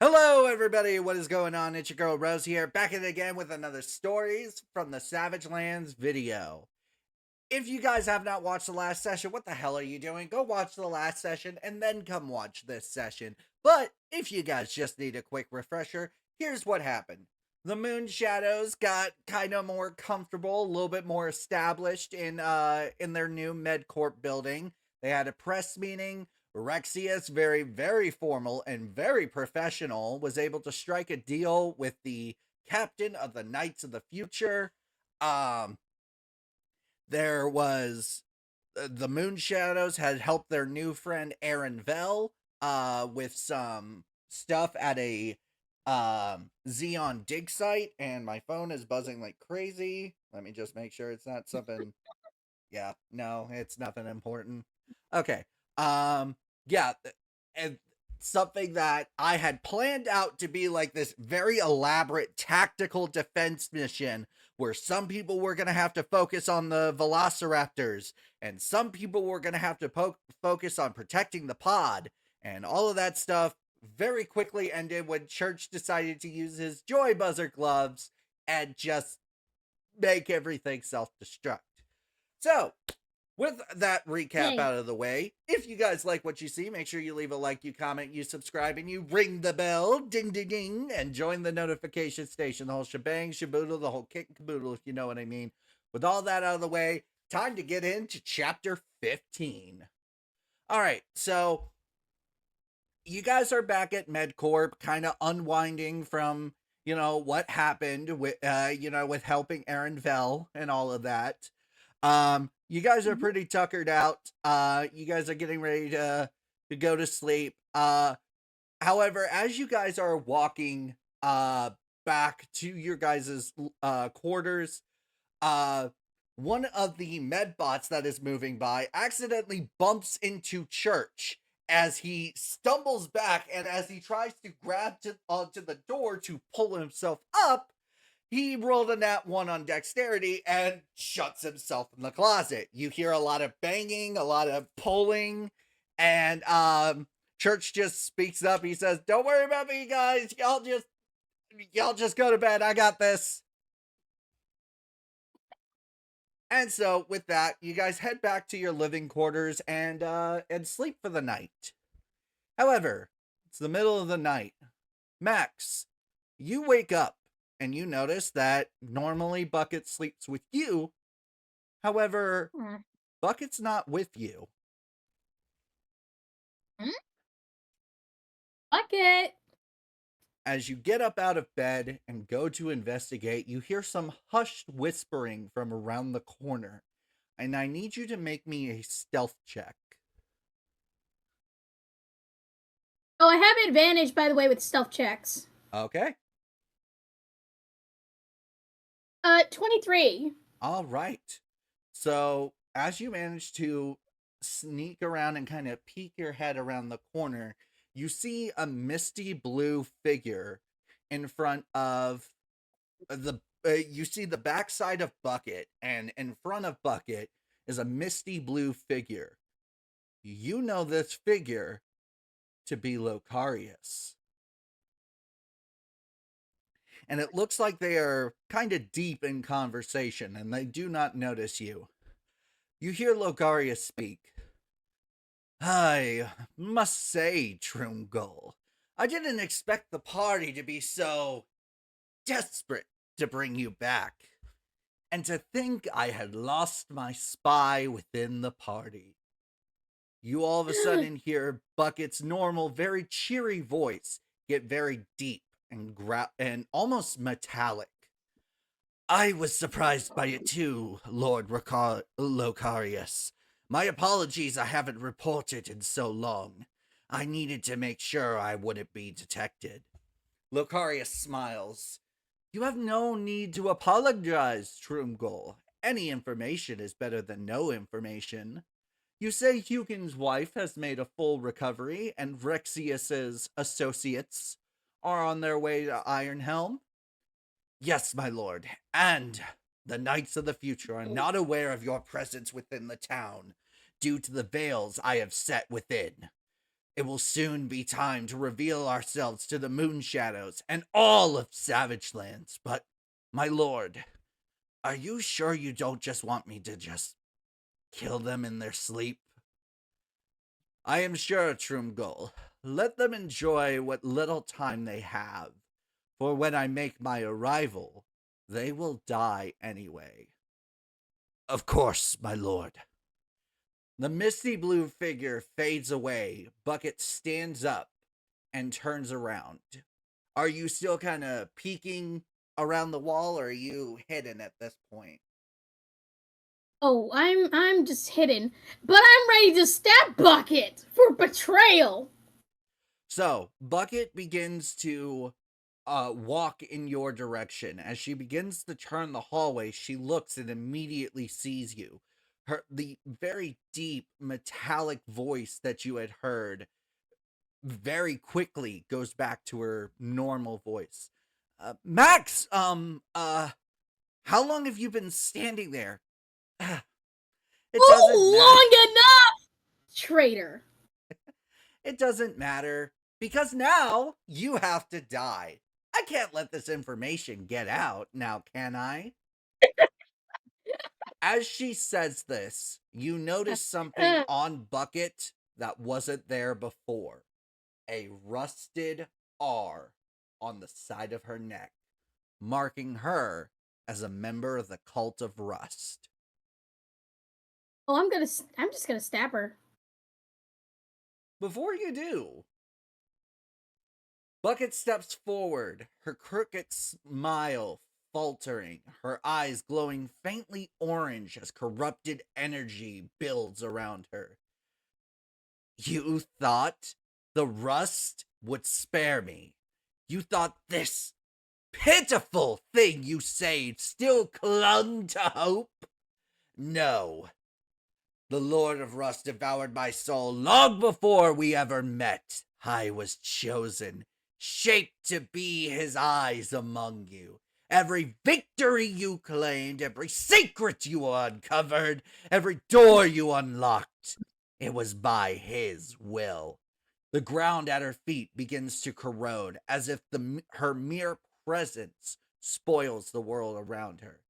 Hello, everybody. What is going on? It's your girl Rose here, back at it again with another stories from the Savagelands video. If you guys have not watched the last session, what the hell are you doing? Go watch the last session and then come watch this session. But if you guys just need a quick refresher, here's what happened. The Moon Shadows got kind of more comfortable, a little bit more established in their new MedCorp building. They had a press meeting. Rexius, very, very formal and very professional, was able to strike a deal with the captain of the Knights of the Future. Um, there was the Moon Shadows had helped their new friend Aaron Vell with some stuff at a Xeon dig site, and my phone is buzzing like crazy. Let me just make sure it's not something. Yeah, no, it's nothing important. Okay. Um, yeah, and something that I had planned out to be like this very elaborate tactical defense mission where some people were going to have to focus on the velociraptors and some people were going to have to focus on protecting the pod, and all of that stuff very quickly ended when Church decided to use his joy buzzer gloves and just make everything self-destruct. So, with that recap Yay. out of the way, if you guys like what you see, make sure you leave a like, you comment, you subscribe, and you ring the bell, ding ding ding, and join the notification station, the whole shebang, shaboodle, the whole kit and caboodle, if you know what I mean. With all that out of the way, time to get into chapter 15. All right, so you guys are back at MedCorp, kind of unwinding from, what happened with, with helping Aaron Vell and all of that. You guys are pretty tuckered out. You guys are getting ready to go to sleep. However, as you guys are walking back to your guys' quarters, one of the medbots that is moving by accidentally bumps into Church as he stumbles back, and as he tries to grab onto the door to pull himself up, he rolled a nat 1 on dexterity and shuts himself in the closet. You hear a lot of banging, a lot of pulling, and Church just speaks up. He says, "Don't worry about me, guys. Y'all just go to bed. I got this." And so with that, you guys head back to your living quarters and sleep for the night. However, it's the middle of the night. Max, you wake up and you notice that normally Bucket sleeps with you. However, Bucket's not with you. Bucket! As you get up out of bed and go to investigate, you hear some hushed whispering from around the corner. And I need you to make me a stealth check. Oh, I have advantage, by the way, with stealth checks. Okay. 23. All right. So, as you manage to sneak around and kind of peek your head around the corner, you see a misty blue figure in front of you see the backside of Bucket, and in front of Bucket is a misty blue figure. You know this figure to be Locarius. And it looks like they are kind of deep in conversation, and they do not notice you. You hear Logarius speak. "I must say, Troomgull, I didn't expect the party to be so desperate to bring you back, and to think I had lost my spy within the party." You all of a sudden hear Bucket's normal, very cheery voice get very deep and almost metallic. "I was surprised by it too, Lord Locarius. My apologies I haven't reported in so long. I needed to make sure I wouldn't be detected." Locarius smiles. "You have no need to apologize, Troomgull. Any information is better than no information. You say Hugin's wife has made a full recovery, and Rexius's associates are on their way to Ironhelm?" "Yes, my lord, and the Knights of the Future are not aware of your presence within the town, due to the veils I have set within. It will soon be time to reveal ourselves to the moon shadows and all of Savagelands. But, my lord, are you sure you don't just want me to just kill them in their sleep? I am sure, Trumgul. Let them enjoy what little time they have, for when I make my arrival, they will die anyway. Of course, my lord. The misty blue figure fades away. Bucket stands up and turns around. Are you still kind of peeking around the wall, or are you hidden at this point? Oh, I'm just hidden, but I'm ready to stab Bucket for betrayal. So, Bucket begins to walk in your direction. As she begins to turn the hallway, she looks and immediately sees you. The very deep metallic voice that you had heard very quickly goes back to her normal voice. Max, how long have you been standing there? It doesn't matter. Long enough, traitor. It doesn't matter, because now you have to die. I can't let this information get out, now can I? As she says this, you notice something on Bucket that wasn't there before. A rusted R on the side of her neck, marking her as a member of the cult of Rust. Oh, I'm just gonna stab her. Before you do, Bucket steps forward, her crooked smile faltering, her eyes glowing faintly orange as corrupted energy builds around her. You thought the rust would spare me. You thought this pitiful thing you saved still clung to hope? No. The Lord of Rust devoured my soul long before we ever met. I was chosen, shaped to be his eyes among you. Every victory you claimed, every secret you uncovered, every door you unlocked, it was by his will. The ground at her feet begins to corrode, as if her mere presence spoils the world around her.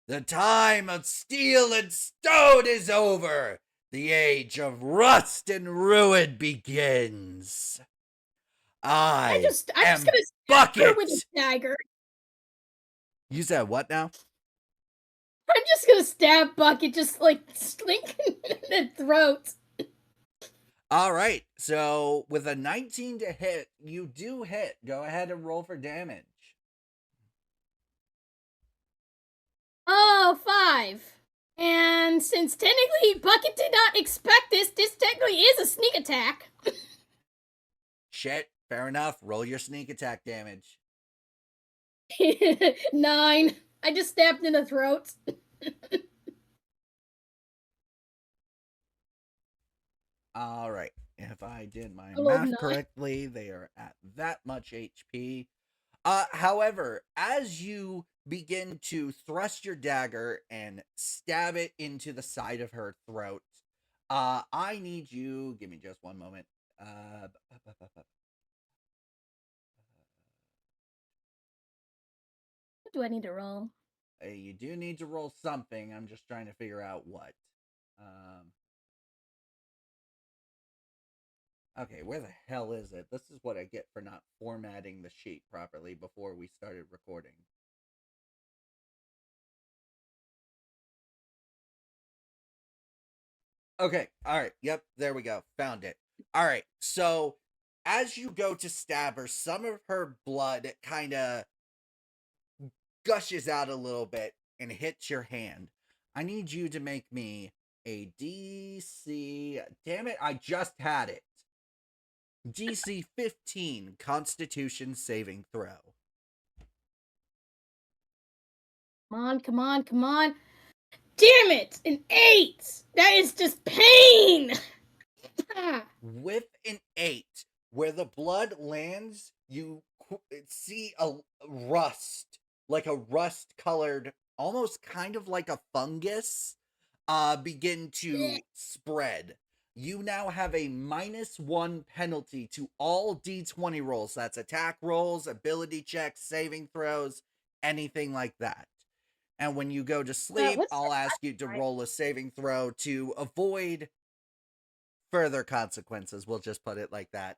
The time of steel and stone is over. The age of rust and ruin begins. I'm I just am gonna stab her with a Bucket. dagger. You said what now? I'm just gonna stab Bucket, just like slink in the throat. All right. So with a 19 to hit, you do hit. Go ahead and roll for damage. Oh, 5. And since technically Bucket did not expect this, this technically is a sneak attack. Shit. Fair enough. Roll your sneak attack damage. 9. I just stabbed in the throat. All right. If I did my I rolled math 9. correctly, they are at that much HP. However, as you begin to thrust your dagger and stab it into the side of her throat, I need you. Give me just one moment. What do I need to roll? You do need to roll something. I'm just trying to figure out what. Okay, where the hell is it? This is what I get for not formatting the sheet properly before we started recording. Okay, alright, yep, there we go. Found it. Alright, so as you go to stab her, some of her blood kind of gushes out a little bit and hits your hand. I need you to make me a DC. Damn it, I just had it. DC 15 Constitution saving throw. Come on, come on, come on. Damn it! An 8! That is just pain! With an 8, where the blood lands, you see a rust, like a rust colored, almost kind of like a fungus, begin to spread. you now have a -1 penalty to all d20 rolls. That's attack rolls, ability checks, saving throws, anything like that. And when you go to sleep, What's I'll ask you to roll a saving throw to avoid further consequences. We'll just put it like that.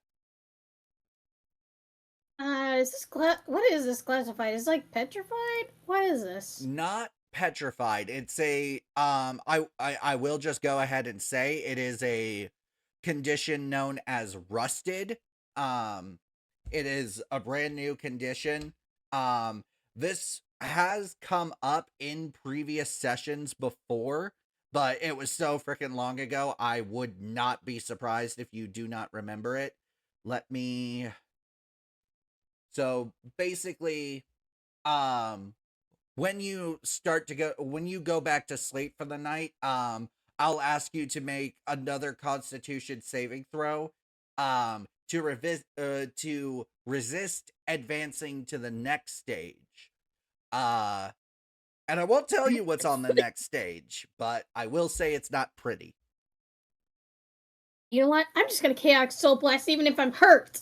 Is this what is this classified? Is like petrified? What is this? Not petrified. It's a I will just go ahead and say it is a condition known as rusted. It is a brand new condition. This has come up in previous sessions before, but it was so freaking long ago. I would not be surprised if you do not remember it. Let me. So basically, when you go back to sleep for the night, I'll ask you to make another Constitution saving throw, to resist advancing to the next stage. And I won't tell you what's on the next stage, but I will say it's not pretty. You know what? I'm just gonna chaotic soul blast even if I'm hurt.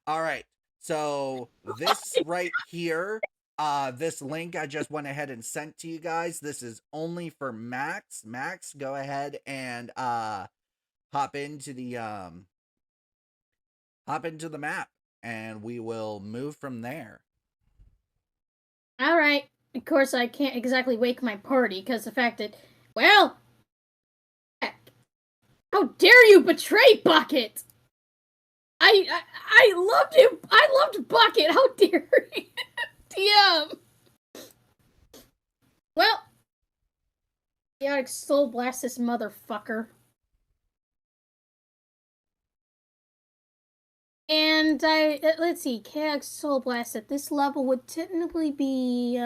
All right. So this right here, this link I just went ahead and sent to you guys. This is only for Max. Max, go ahead and hop into the map, and we will move from there. All right. Of course, I can't exactly wake my party because the fact that, well, how dare you betray Bucket? I loved him. I loved Bucket. How dare you, DM? Well, chaotic soul blast this motherfucker. And let's see, chaotic soul blast at this level would technically be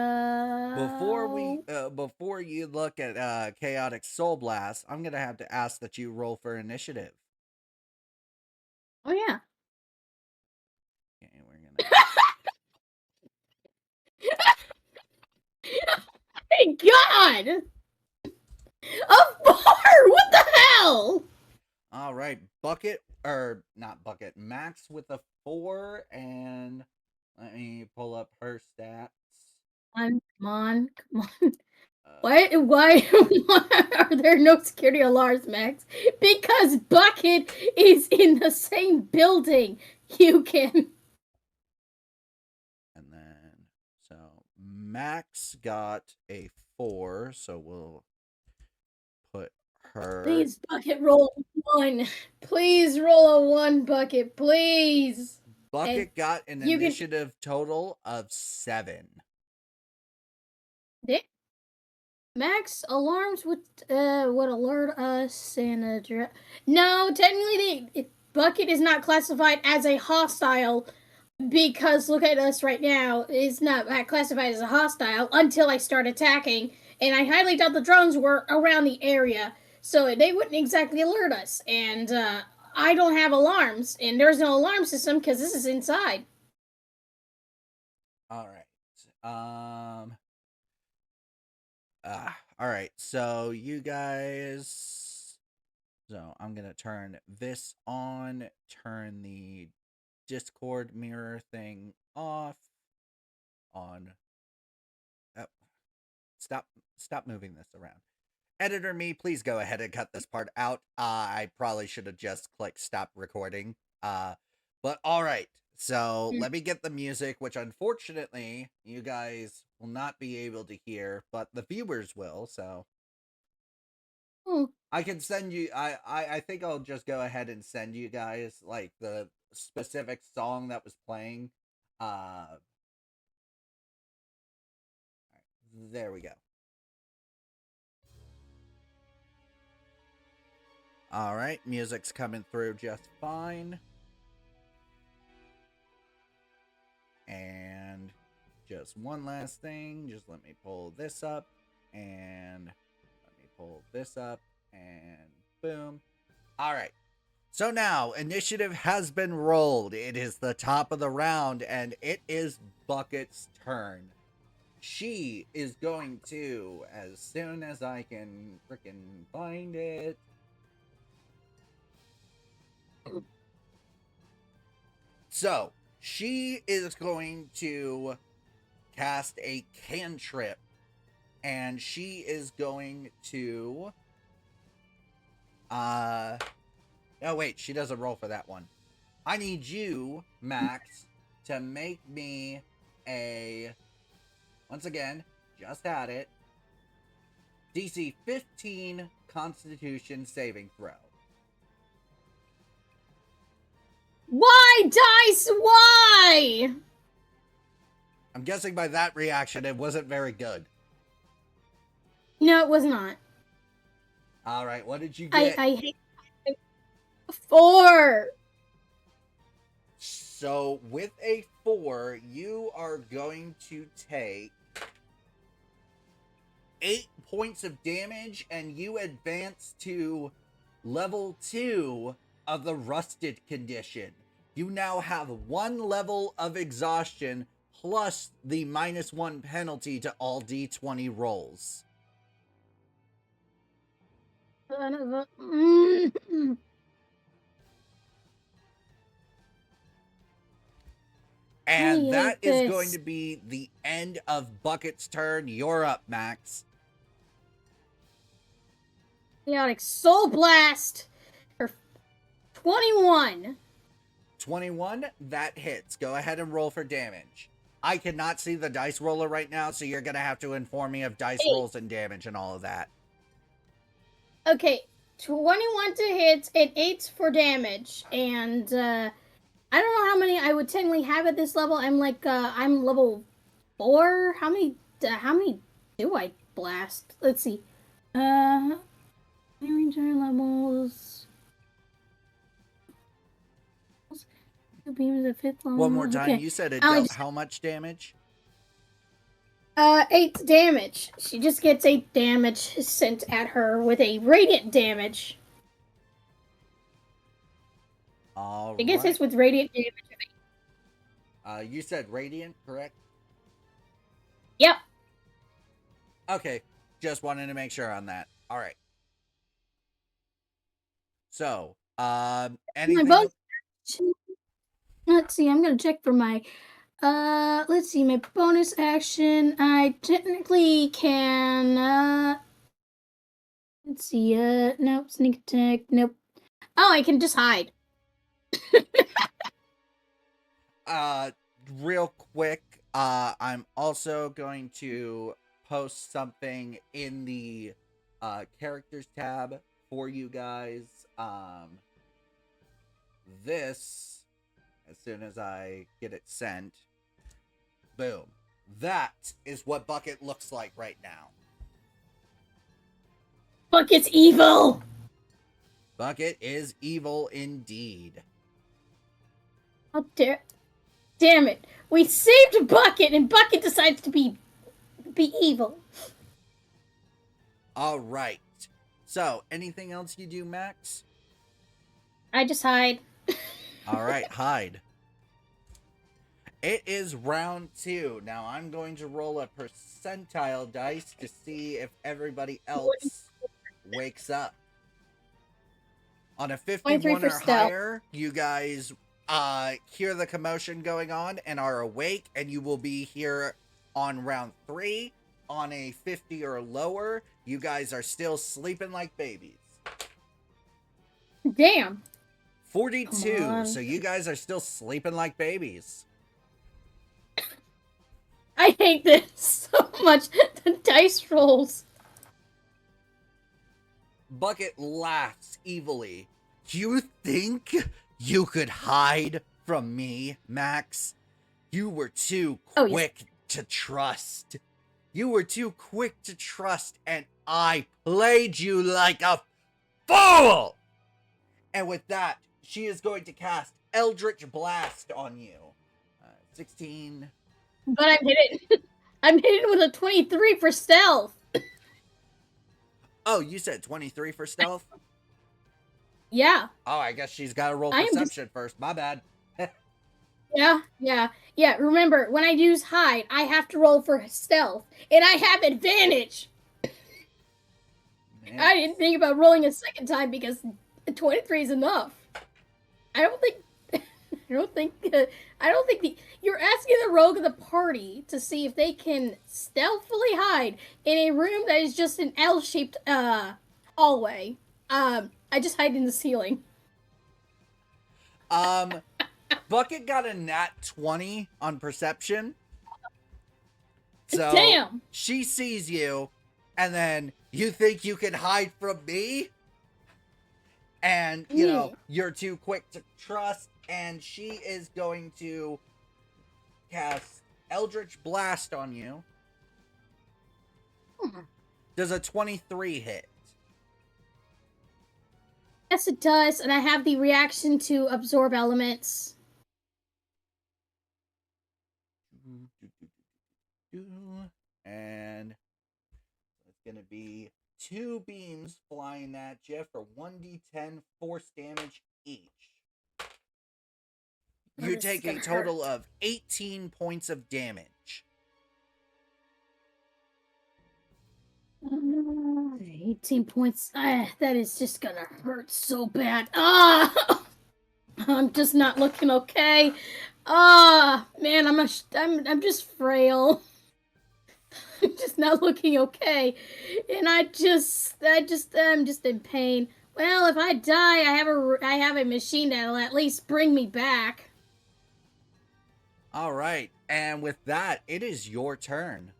Before you look at chaotic soul blast, I'm gonna have to ask that you roll for initiative. Oh yeah. Okay, we're gonna. Thank God! A 4! What the hell? All right, Bucket, or not Bucket, Max with a 4, and let me pull up her stats. Come on. Why are there no security alarms, Max? Because Bucket is in the same building. You can. And then, so Max got a 4, so we'll put her. Please, Bucket, roll a 1. Please roll a 1, Bucket, please. Bucket got an initiative total of 7. Max alarms would alert us and address. No, technically, Bucket is not classified as a hostile because look at us right now. It's not classified as a hostile until I start attacking, and I highly doubt the drones were around the area, so they wouldn't exactly alert us. And I don't have alarms, and there's no alarm system because this is inside. All right. All right. So you guys. So I'm gonna turn this on. Turn the Discord mirror thing off. On. Oh, stop moving this around. Editor me, please go ahead and cut this part out. I probably should have just clicked stop recording. But all right. So let me get the music, which unfortunately you guys will not be able to hear, but the viewers will. So I can send you. I think I'll just go ahead and send you guys like the specific song that was playing. There we go. All right, music's coming through just fine. And just one last thing, just let me pull this up, and let me pull this up, and boom. All right. So now, initiative has been rolled. It is the top of the round, and it is Bucket's turn. She is going to, as soon as I can freaking find it. So, she is going to cast a cantrip. And she is going to... Oh, wait. She doesn't roll for that one. I need you, Max, to make me a... Once again, just add it. DC 15 Constitution saving throw. Why, dice? Why? I'm guessing by that reaction, it wasn't very good. No, it was not. All right, what did you get? I hate 4. So, with a 4, you are going to take 8 points of damage, and you advance to level 2 of the rusted condition. You now have 1 level of exhaustion plus the -1 penalty to all D20 rolls. And that is going to be the end of Bucket's turn. You're up, Max. Chaotic Soul Blast for 21. 21, that hits. Go ahead and roll for damage. I cannot see the dice roller right now, so you're going to have to inform me of dice rolls and damage and all of that. Okay, 21 to hit and 8 for damage. And I don't know how many I would technically have at this level. I'm like, I'm level 4. How many do I blast? Let's see. Ranger levels. 2 beams at 5th level. One more time. Okay. You said it dealt how much damage? 8 damage. She just gets 8 damage sent at her with a radiant damage. All I guess it's with radiant damage. You said radiant, correct? Yep. Okay. Just wanted to make sure on that. All right. So, anything... Let's see, I'm gonna check for my... let's see, my bonus action, I technically can, let's see, nope, sneak attack, nope. Oh, I can just hide. Real quick, I'm also going to post something in the, characters tab for you guys. This, as soon as I get it sent, boom. That is what Bucket looks like right now. Bucket's evil! Bucket is evil indeed. Oh, damn it. We saved Bucket, and Bucket decides to be evil. All right. So, anything else you do, Max? I just hide. All right, hide. It is round 2. Now, I'm going to roll a percentile dice to see if everybody else wakes up. On a 51 or higher, you guys hear the commotion going on and are awake, and you will be here on round 3. On a 50 or lower, you guys are still sleeping like babies. Damn. 42, so you guys are still sleeping like babies. I hate this so much. The dice rolls. Bucket laughs evilly. You think you could hide from me, Max? You were too quick to trust. You were too quick to trust, and I played you like a fool! And with that, she is going to cast Eldritch Blast on you. 16. But I'm hidden. I'm hidden with a 23 for stealth. Oh, you said 23 for stealth? Yeah. Oh, I guess she's got to roll perception first. My bad. Yeah. Remember, when I use hide, I have to roll for stealth. And I have advantage. Man. I didn't think about rolling a second time because 23 is enough. I don't think. I don't think. I don't think you're asking the rogue of the party to see if they can stealthily hide in a room that is just an L-shaped hallway. I just hide in the ceiling. Bucket got a nat 20 on perception. So Damn. she sees you, and then you think you can hide from me? And, you know, you're too quick to trust, and she is going to cast Eldritch Blast on you. Does a 23 hit? Yes, it does, and I have the reaction to absorb elements. And it's going to be 2 beams flying at you for 1d10 force damage each. You take a total of 18 points of damage. 18 points. That is just gonna hurt so bad. I'm just not looking okay. Man, I'm just frail. I'm just not looking okay, and I'm just in pain. Well, if I die, I have a machine that'll at least bring me back. All right, and with that, it is your turn.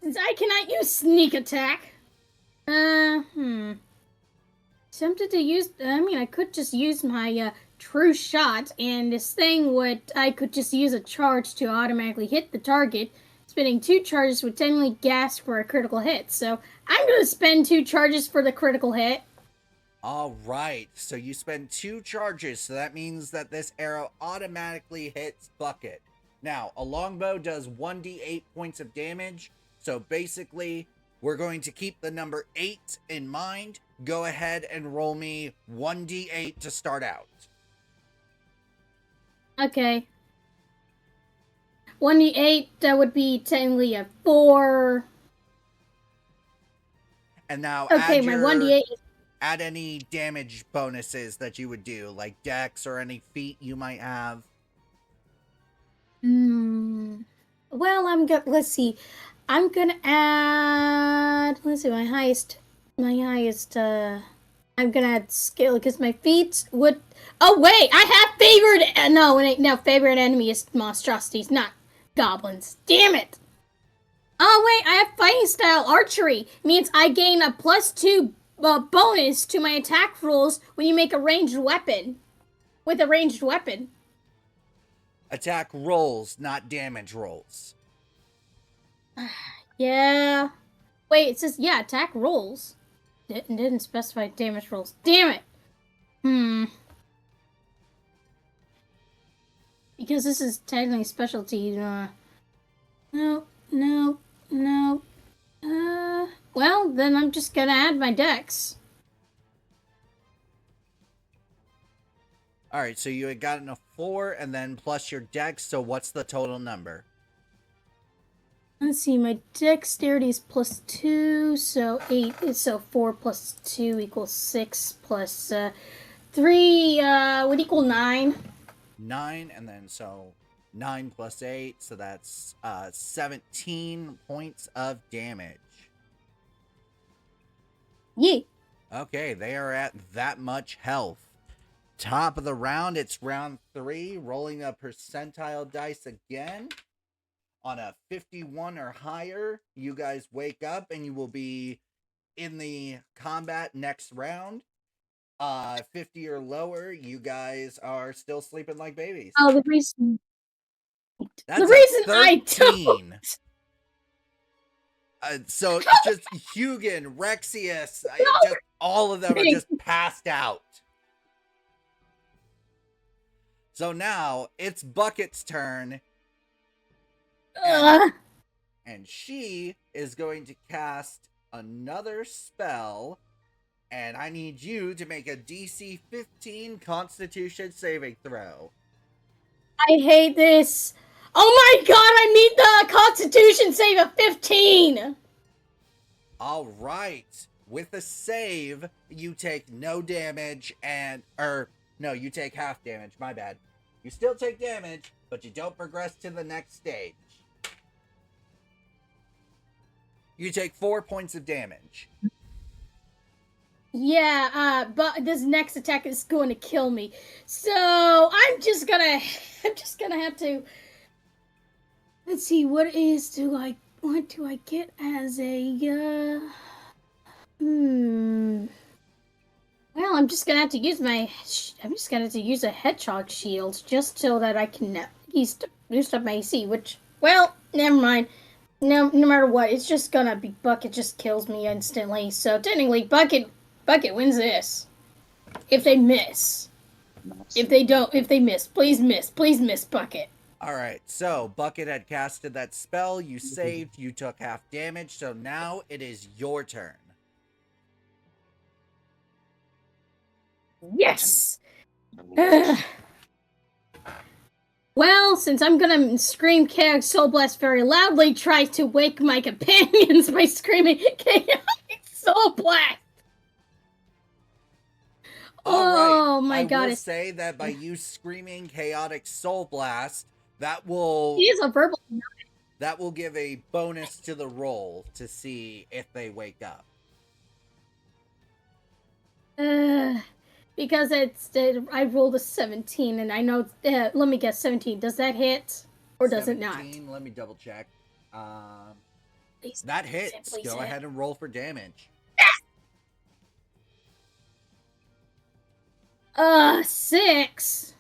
Since I cannot use sneak attack. Tempted to use. I mean, I could just use my true shot, and this thing I could just use a charge to automatically hit the target. Spending 2 charges would technically gas for a critical hit, so I'm gonna spend 2 charges for the critical hit. All right, so you spend 2 charges, so that means that this arrow automatically hits Bucket. Now, a longbow does 1d8 points of damage, so basically, we're going to keep the number 8 in mind. Go ahead and roll me 1d8 to start out. Okay. 1d8, that would be technically a 4. And now okay, my 1d8 is... add any damage bonuses that you would do, like dex or any feat you might have. Well, let's see. I'm gonna add, let's see, my highest, I'm gonna add skill, because my feet would, oh wait, I have favored, no, favored enemy is monstrosities, not goblins, damn it. Oh wait, I have fighting style archery, means I gain a +2 bonus to my attack rolls when you make a ranged weapon, with a ranged weapon. Attack rolls, not damage rolls. Yeah. Wait, it says, yeah, attack rolls. It didn't specify damage rolls. Damn it! Because this is technically specialty. No. Well, then I'm just gonna add my dex. Alright, so you had gotten a 4 and then plus your dex, so what's the total number? Let's see, my dexterity is +2, so 8, so 4 plus 2 equals 6, plus 3 would equal 9. 9, and then so 9 plus 8, so that's 17 points of damage. Yeah. Okay, they are at that much health. Top of the round, it's round 3, rolling a percentile dice again. On a 51 or higher, you guys wake up and you will be in the combat next round. 50 or lower, you guys are still sleeping like babies. Oh, the reason I don't. So just Hugin, Rexius, just all of them are just passed out. So now it's Bucket's turn. And she is going to cast another spell, and I need you to make a DC 15 Constitution saving throw. I hate this. Oh my god, I need the Constitution save of 15! Alright. With a save, you take no damage no, you take half damage, my bad. You still take damage, but you don't progress to the next stage. You take 4 points of damage. Yeah, but this next attack is going to kill me. So I'm just gonna have to. Let's see, what do I get as a Well, I'm just gonna have to use a hedgehog shield just so that I can boost up my AC. Which, well, never mind. No matter what, it's just gonna be Bucket just kills me instantly. So technically, Bucket wins this. If they miss, if they miss, please miss Bucket. All right, so Bucket had casted that spell. You saved. You took half damage. So now it is your turn. Yes. Well, since I'm gonna scream Chaotic Soul Blast very loudly, try to wake my companions by screaming Chaotic Soul Blast. Oh my god! I will say that by you screaming Chaotic Soul Blast, that will He's a verbal. That will give a bonus to the roll to see if they wake up. Because I rolled a 17, and I know. Let me guess, 17. Does that hit, or does it not? Let me double check. That hits. Go ahead and roll for damage. 6.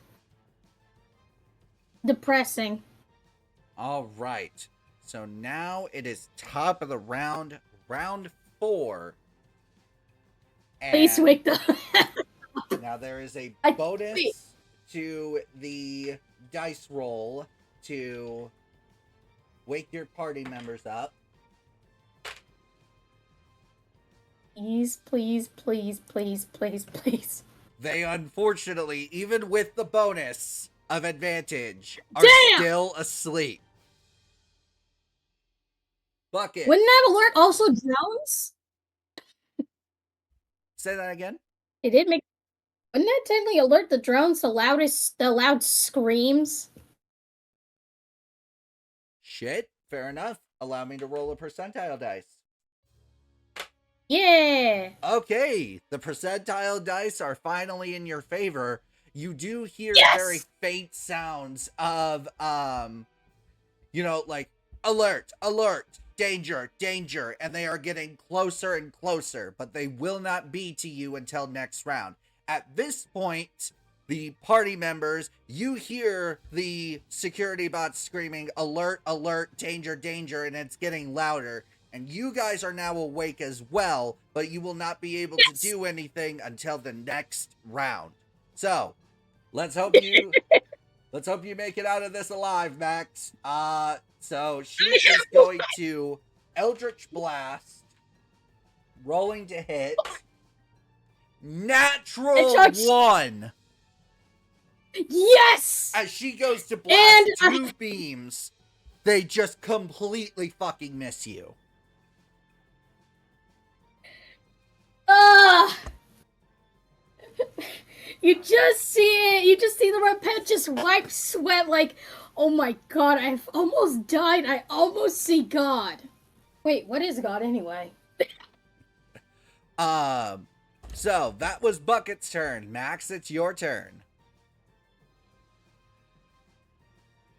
Depressing. All right. So now it is top of the round 4. Please wake the. Now there is a bonus to the dice roll to wake your party members up. Please. They unfortunately, even with the bonus of advantage, are still asleep. Bucket. Wouldn't that alert also drones? Say that again? It did make. Wouldn't that technically alert the drones the loud screams? Shit, fair enough. Allow me to roll a percentile dice. Yeah. Okay, the percentile dice are finally in your favor. You do hear very faint sounds of, like, alert, danger, and they are getting closer and closer, but they will not be to you until next round. At this point, the party members, you hear the security bots screaming, alert, danger, and it's getting louder. And you guys are now awake as well, but you will not be able to do anything until the next round. So, let's hope you make it out of this alive, Max. So she is going to Eldritch Blast, rolling to hit. Natural 1. Yes! As she goes to blast 2 beams, they just completely fucking miss you. You just see it. You just see the Repent just wipe sweat like, oh my god, I've almost died. I almost see God. Wait, what is God anyway? So that was Bucket's turn. Max, it's your turn.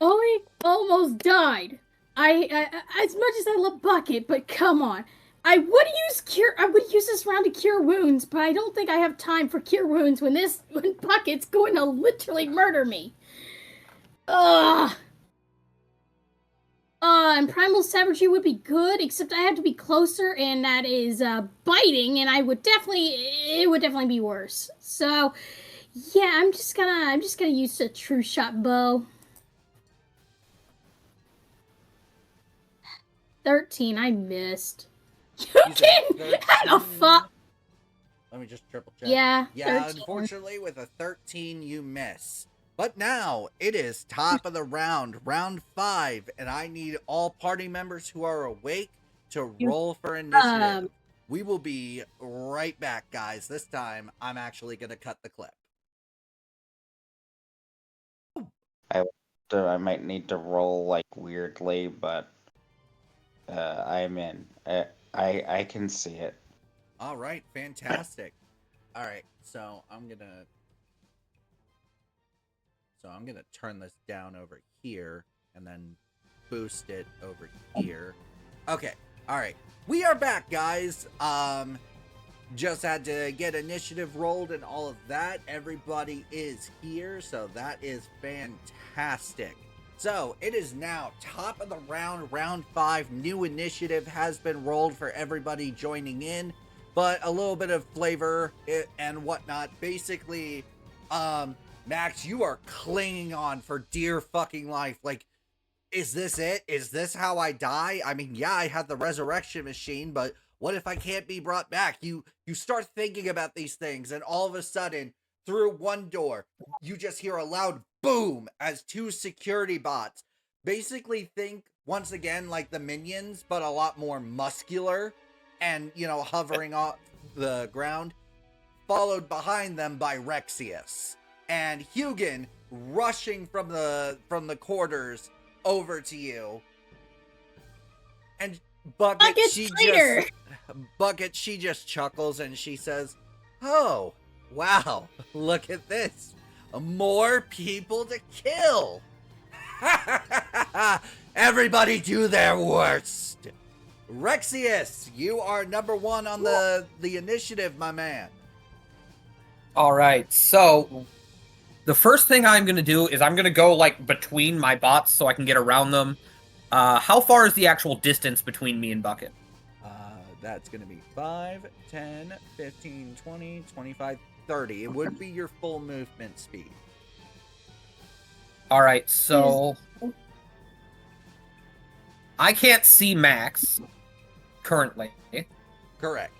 I almost died. I as much as I love Bucket, but come on. I would use this round to cure wounds, but I don't think I have time for cure wounds when Bucket's going to literally murder me. And Primal Savagery would be good, except I have to be closer, and that is biting, and it would definitely be worse. So, yeah, I'm just gonna use the True Shot bow. 13, I missed. You kidding? How the fuck? Let me just triple check. Yeah, Yeah, 13. Unfortunately, with a 13, you miss. But now, it is top of the round 5, and I need all party members who are awake to roll for initiative. We will be right back, guys. This time, I'm actually going to cut the clip. I might need to roll like weirdly, but I'm in. I can see it. All right, fantastic. All right, so I'm gonna turn this down over here and then boost it over here. Okay, all right, we are back, guys. Just had to get initiative rolled and all of that. Everybody is here, so that is fantastic. So it is now top of the round, round 5. New initiative has been rolled for everybody joining in, but a little bit of flavor and whatnot. Basically, Max, you are clinging on for dear fucking life. Like, is this it? Is this how I die? I mean, yeah, I had the resurrection machine, but what if I can't be brought back? You start thinking about these things, and all of a sudden, through one door, you just hear a loud boom as 2 security bots basically think, once again, like the minions, but a lot more muscular and, you know, hovering off the ground, followed behind them by Rexius and Hugin rushing from the quarters over to you. And Bucket, she just chuckles and she says, "Oh, wow, look at this. More people to kill. Everybody do their worst." Rexius, you are number 1 on the initiative, my man. All right, so the first thing I'm going to do is I'm going to go, like, between my bots so I can get around them. How far is the actual distance between me and Bucket? That's going to be 5, 10, 15, 20, 25, 30. It would be your full movement speed. All right, so I can't see Max currently. Correct.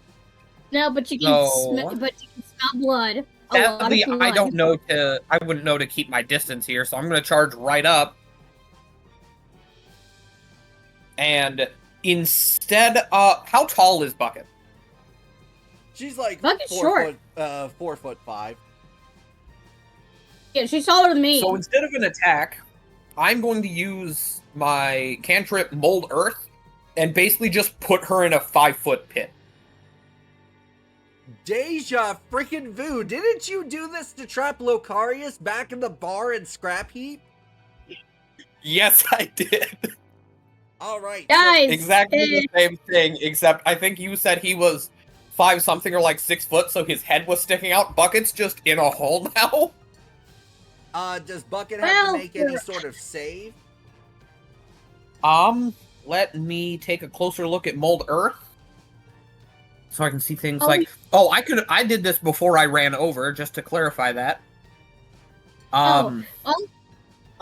No, but you can smell blood. Sadly, I don't know I wouldn't know to keep my distance here, so I'm going to charge right up. And instead of... How tall is Bucket? She's like Bucket's short. 4 foot 5. Yeah, she's taller than me. So instead of an attack, I'm going to use my cantrip Mold Earth and basically just put her in a 5-foot pit. Deja freaking vu! Didn't you do this to trap Locarius back in the bar in Scrap Heap? Yes, I did. All right, guys. So exactly the same thing, except I think you said he was 5 something or like 6 foot, so his head was sticking out. Bucket's just in a hole now. Does Bucket have to make any sort of save? Let me take a closer look at Mold Earth. So I can see things like... Oh, I did this before I ran over, just to clarify that. All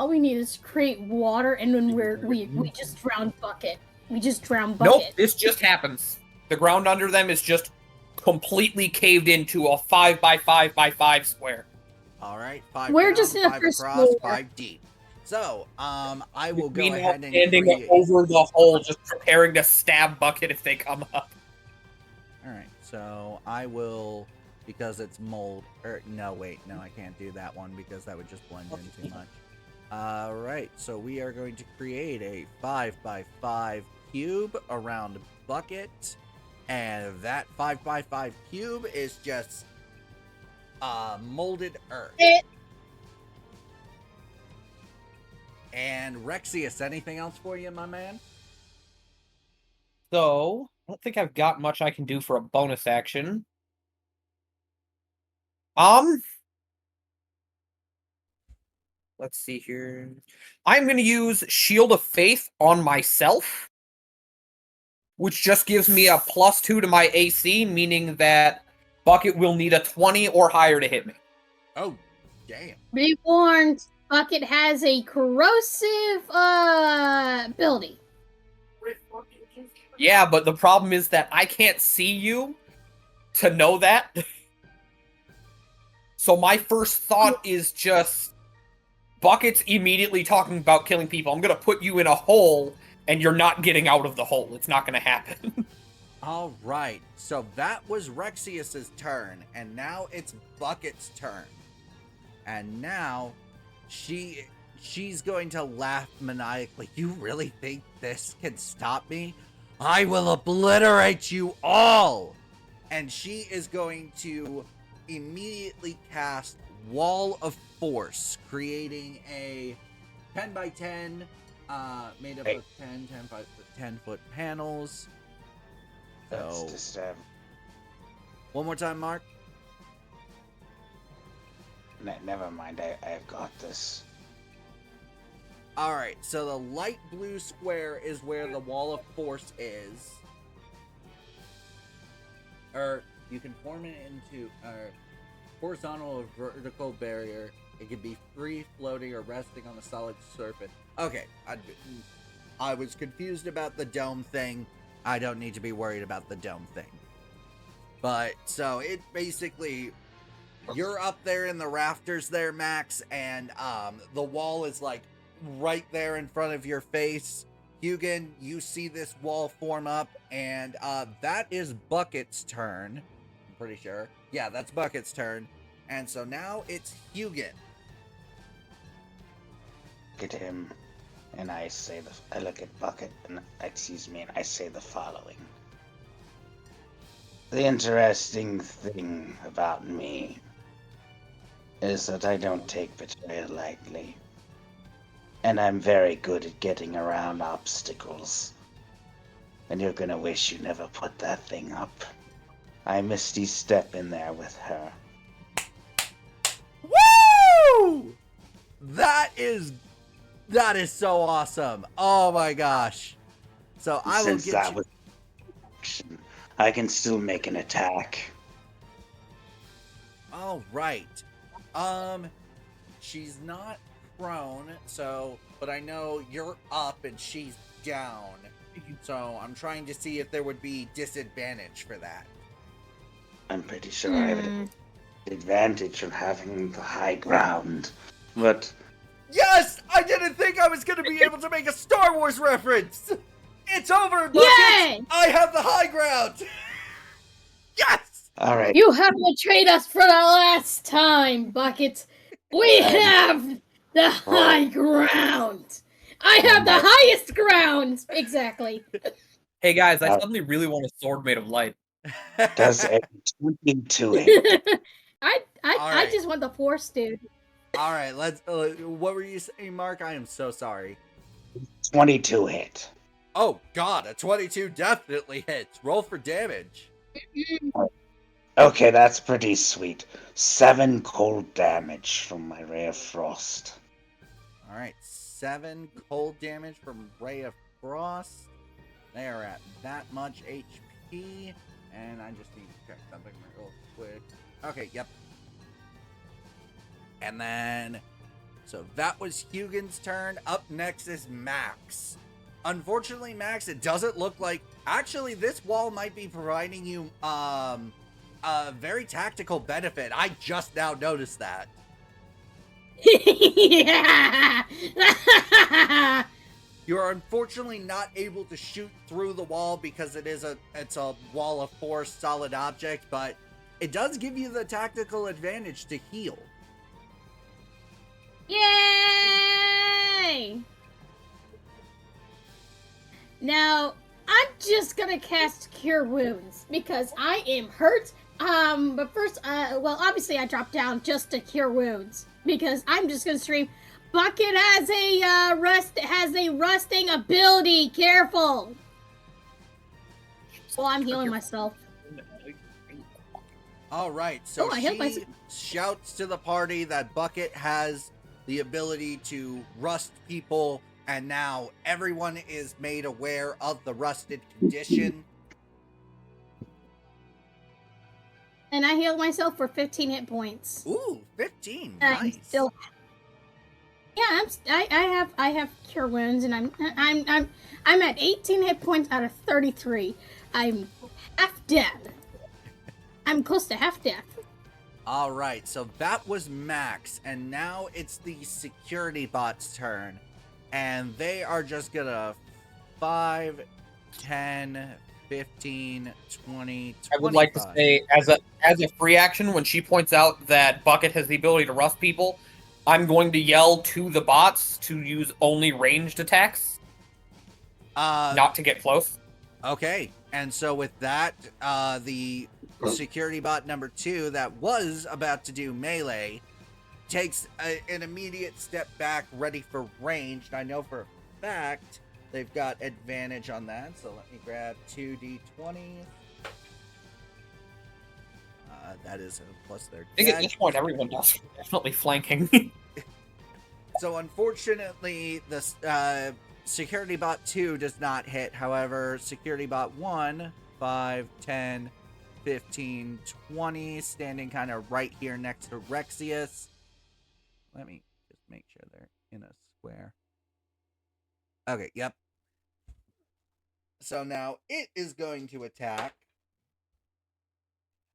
we need is create water, and then we just drown Bucket. We just drown Bucket. Nope, this just happens. The ground under them is just completely caved into a 5 by 5 by 5 square. All right, 5 We're down, just in the 5 first across, floor. 5 deep. So, I will go Meanwhile, ahead and standing create... over the hole, just preparing to stab Bucket if they come up. All right, so I will, because it's mold. No, wait, no, I can't do that one because that would just blend in too much. All right, so we are going to create a 5 by 5 cube around Bucket, and that 5 by 5 cube is just molded earth. And Rexius, anything else for you, my man? So, I don't think I've got much I can do for a bonus action. Let's see here. I'm going to use Shield of Faith on myself, which just gives me a +2 to my AC, meaning that Bucket will need a 20 or higher to hit me. Oh, damn. Be warned, Bucket has a corrosive ability. Yeah, but the problem is that I can't see you to know that. So my first thought is just, Bucket's immediately talking about killing people. I'm going to put you in a hole, and you're not getting out of the hole. It's not going to happen. All right, so that was Rexius's turn, and now it's Bucket's turn. And now she's going to laugh maniacally. You really think this can stop me? I will obliterate you all! And she is going to immediately cast Wall of Force, creating a 10 by 10, made up of 10 foot panels. That's So, disturbing. one more time, Mark. Never mind, I've got this. Alright, so the light blue square is where the Wall of Force is. Or, you can form it into a horizontal or vertical barrier. It can be free, floating, or resting on a solid surface. Okay, I was confused about the dome thing. I don't need to be worried about the dome thing. But, so, it basically... You're up there in the rafters there, Max, and the wall is, like, right there in front of your face. Hugin, you see this wall form up, and that is Bucket's turn. I'm pretty sure. Yeah, that's Bucket's turn. And so now it's Hugin. Look at him, and I look at Bucket, and I say the following. The interesting thing about me is that I don't take betrayal lightly. And I'm very good at getting around obstacles. And you're gonna wish you never put that thing up. I Misty step in there with her. Woo! That is so awesome. Oh my gosh. So I will Since get that you... was action, I can still make an attack. All right. She's not prone, so, but I know you're up and she's down. So I'm trying to see if there would be disadvantage for that. I'm pretty sure I have an advantage of having the high ground. But Yes! I didn't think I was going to be able to make a Star Wars reference! It's over, Bucket! Yay! I have the high ground! Yes! alright. You have betrayed us for the last time, Bucket. We have the high ground. I have the highest ground. Exactly. Hey guys, I suddenly really want a sword made of light. Does a 22 hit? I Alright. just want the force, dude. All right, let's. What were you saying, Mark? I am so sorry. 22 hit. Oh God, a 22 definitely hits. Roll for damage. Okay, that's pretty sweet. 7 cold damage from my Ray of Frost. All right, 7 cold damage from Ray of Frost. They are at that much HP, and I just need to check something real quick. Okay, yep. And then, so that was Hugin's turn. Up next is Max. Unfortunately, Max, it doesn't look like... Actually, this wall might be providing you a very tactical benefit. I just now noticed that. Yeah. You are unfortunately not able to shoot through the wall because it's a wall of force solid object, but it does give you the tactical advantage to heal. Yay! Now, I'm just gonna cast Cure Wounds because I am hurt. But first, well, obviously I dropped down just to Cure Wounds because I'm just gonna stream. Bucket has a rusting ability. Careful. Well, I'm healing myself. All right, so I healed she myself. shouts to the party that Bucket has the ability to rust people, and now everyone is made aware of the rusted condition. And I healed myself for 15 hit points. Ooh, 15, I'm nice. still. Yeah, I have Cure Wounds, and I'm at 18 hit points out of 33. I'm half dead. I'm close to half death. All right, so that was Max, and now it's the security bot's turn. And they are just gonna 5, 10, 15, 20, I would like to 25. say, as a free action, when she points out that Bucket has the ability to rust people, I'm going to yell to the bots to use only ranged attacks, not to get close. Okay, and so with that, the security bot number 2 that was about to do melee takes an immediate step back, ready for ranged. I know for a fact they've got advantage on that, so let me grab 2d20s. That is a plus their I think at dex. this point everyone does. Definitely flanking. So unfortunately, the security bot 2 does not hit. However, security bot 1, 5, 10, 15, 20, standing kind of right here next to Rexius. Let me just make sure they're in a square. Okay, yep. So now it is going to attack.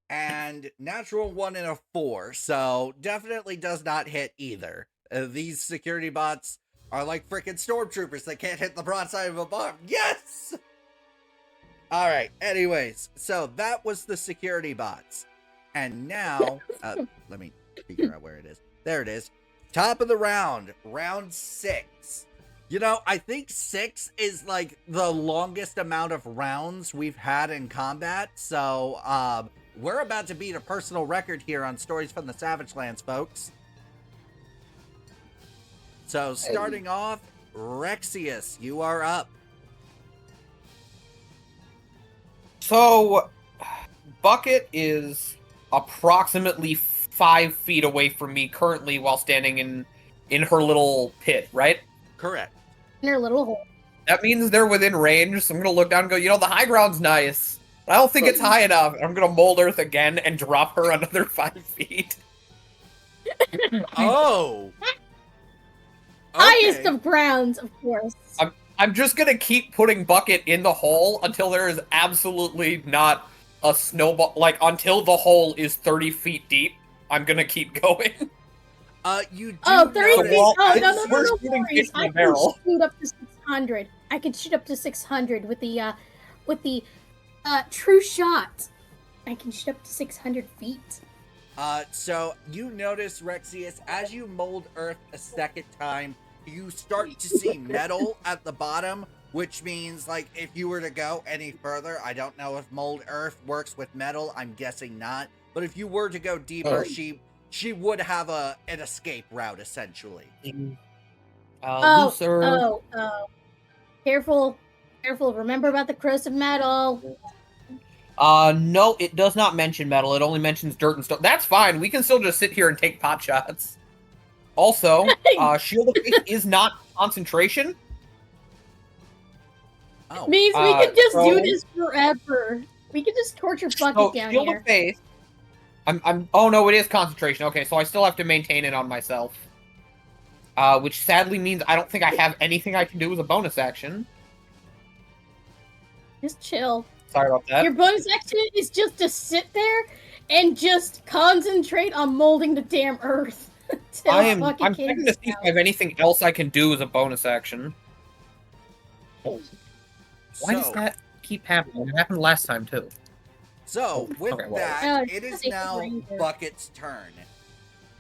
And natural 1 and a 4, so definitely does not hit either. These security bots are like freaking stormtroopers. They can't hit the broadside of a bomb. Yes! Alright, anyways. So that was the security bots. And now, let me figure out where it is. There it is. Top of the round. Round 6. You know, I think 6 is like the longest amount of rounds we've had in combat. So, we're about to beat a personal record here on Stories from the Savagelands, folks. So, starting off, Rexius, you are up. So, Bucket is approximately 5 feet away from me currently while standing in her little pit, right? Correct. In her little hole. That means they're within range, so I'm going to look down and go, you know, the high ground's nice. But I don't think it's high enough. I'm going to mold Earth again and drop her another 5 feet. Oh! Highest of grounds, of course. I'm just going to keep putting Bucket in the hole until there is absolutely not a snowball. Like, until the hole is 30 feet deep, I'm going to keep going. You do 30 feet. notice- Oh, I- no, we're no shooting worries. fish in I a can barrel. shoot up to 600. I can shoot up to 600 with the true shot. I can shoot up to 600 feet. So you notice, Rexius, as you mold Earth a second time, you start to see metal at the bottom, which means, like, if you were to go any further, I don't know if mold Earth works with metal, I'm guessing not, but if you were to go deeper, she would have an escape route, essentially. Looser. Careful. Remember about the corrosive metal. No, it does not mention metal. It only mentions dirt and stone. That's fine. We can still just sit here and take pot shots. Also, Shield of Faith is not concentration. Oh. Means we can just so- do this forever. We can just torture Bucket So, down Shield here. of Faith. Oh no, it is concentration. Okay, so I still have to maintain it on myself. Which sadly means I don't think I have anything I can do as a bonus action. Just chill. Sorry about that. Your bonus action is just to sit there and just concentrate on molding the damn Earth. I'm Bucket checking can to see if I have anything else I can do as a bonus action. Why does that keep happening? It happened last time too. So, with Okay, well. that, it is Take now the ranger. Bucket's turn.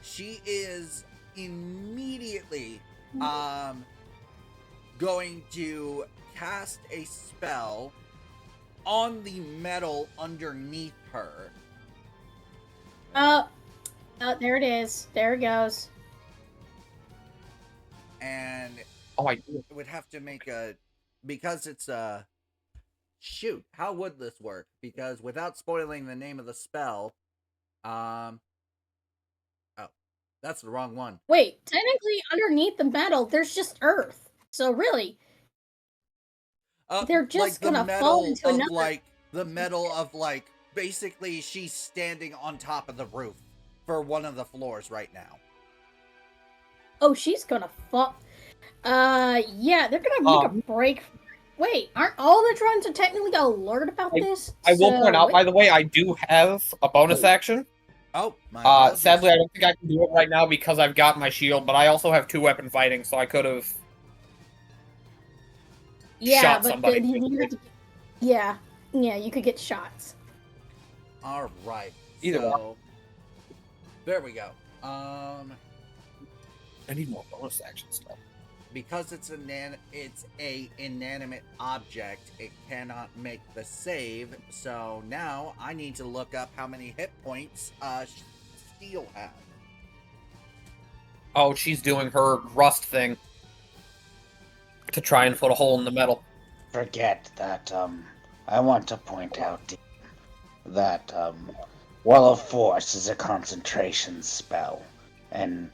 She is immediately going to cast a spell on the metal underneath her. There it is. There it goes. And Oh, I it would have to make a... Because it's a... Shoot, how would this work? Because without spoiling the name of the spell... Oh, that's the wrong one. Wait, technically underneath the metal, there's just Earth. So really, they're just the gonna metal fall into of, another. like, the metal of, like, basically she's standing on top of the roof for one of the floors right now. Oh, she's gonna fall. Yeah, they're gonna make a break. Wait, aren't all the drones are technically alert about this? will point out, by the way, I do have a bonus action. Oh, my apologies. Sadly, I don't think I can do it right now because I've got my shield, but I also have 2-weapon fighting, so I could have yeah, shot but somebody. yeah. Yeah, you could get shots. All right. Either so, there we go. I need more bonus action stuff. Because it's a inanimate object, it cannot make the save. So now I need to look up how many hit points Steel has. Oh, she's doing her rust thing to try and put a hole in the metal. Forget that, I want to point out that, Wall of Force is a concentration spell, and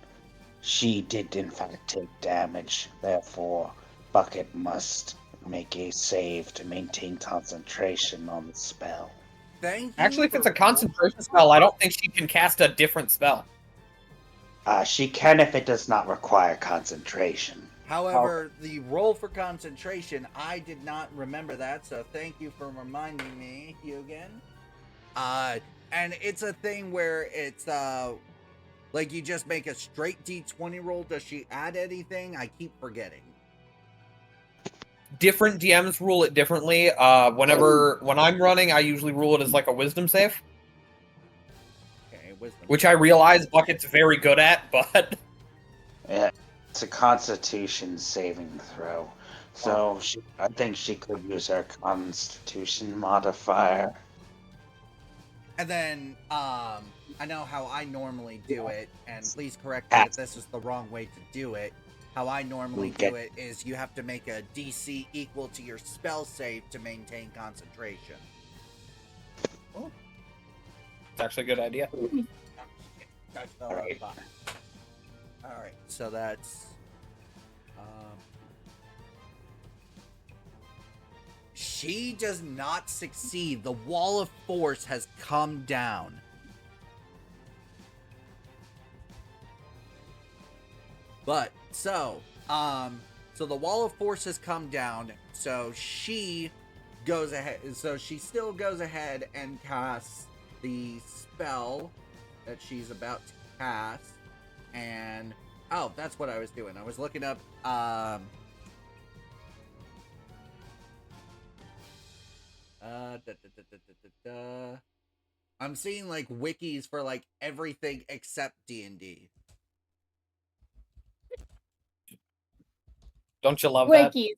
she did in fact take damage, therefore Bucket must make a save to maintain concentration on the spell. Thank you. Actually, if it's a concentration spell, I don't think she can cast a different spell. She can if it does not require concentration. However, the roll for concentration, I did not remember that, so thank you for reminding me, Hugin. And it's a thing where it's, like you just make a straight D20 roll. Does she add anything? I keep forgetting. Different DMs rule it differently. When I'm running, I usually rule it as like a wisdom save. Okay, wisdom. Which I realize Bucket's very good at, but... Yeah, it's a constitution saving throw. So I think she could use her constitution modifier. And then, I know how I normally do it, and please correct me if this is the wrong way to do it. How I normally do it is you have to make a DC equal to your spell save to maintain concentration. Oh. It's actually a good idea. Alright, so that's... she does not succeed. The Wall of Force has come down. But, so the Wall of Force has come down, so she goes ahead, so she still goes ahead and casts the spell that she's about to cast, and, oh, that's what I was doing. I was looking up, I'm seeing, like, wikis for, like, everything except D&D. Don't you love Wikis. that?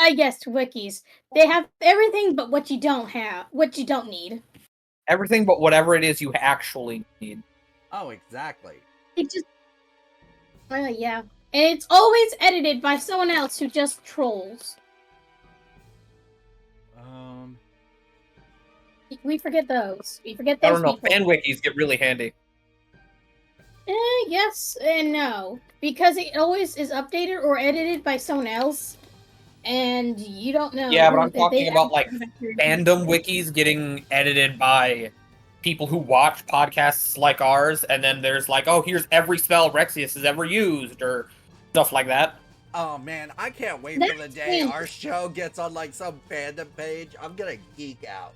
I guess wikis. They have everything but what you don't have, what you don't need. Everything but whatever it is you actually need. Oh, exactly. It just... yeah. And it's always edited by someone else who just trolls. We forget those. We forget those I don't know, people. fan wikis get really handy. Yes and no. Because it always is updated or edited by someone else. And you don't know. Yeah, but I'm talking about, like, fandom wikis getting edited by people who watch podcasts like ours, and then there's like, oh, here's every spell Rexius has ever used, or stuff like that. Oh man, I can't wait for the day our show gets on like some fandom page. I'm gonna geek out.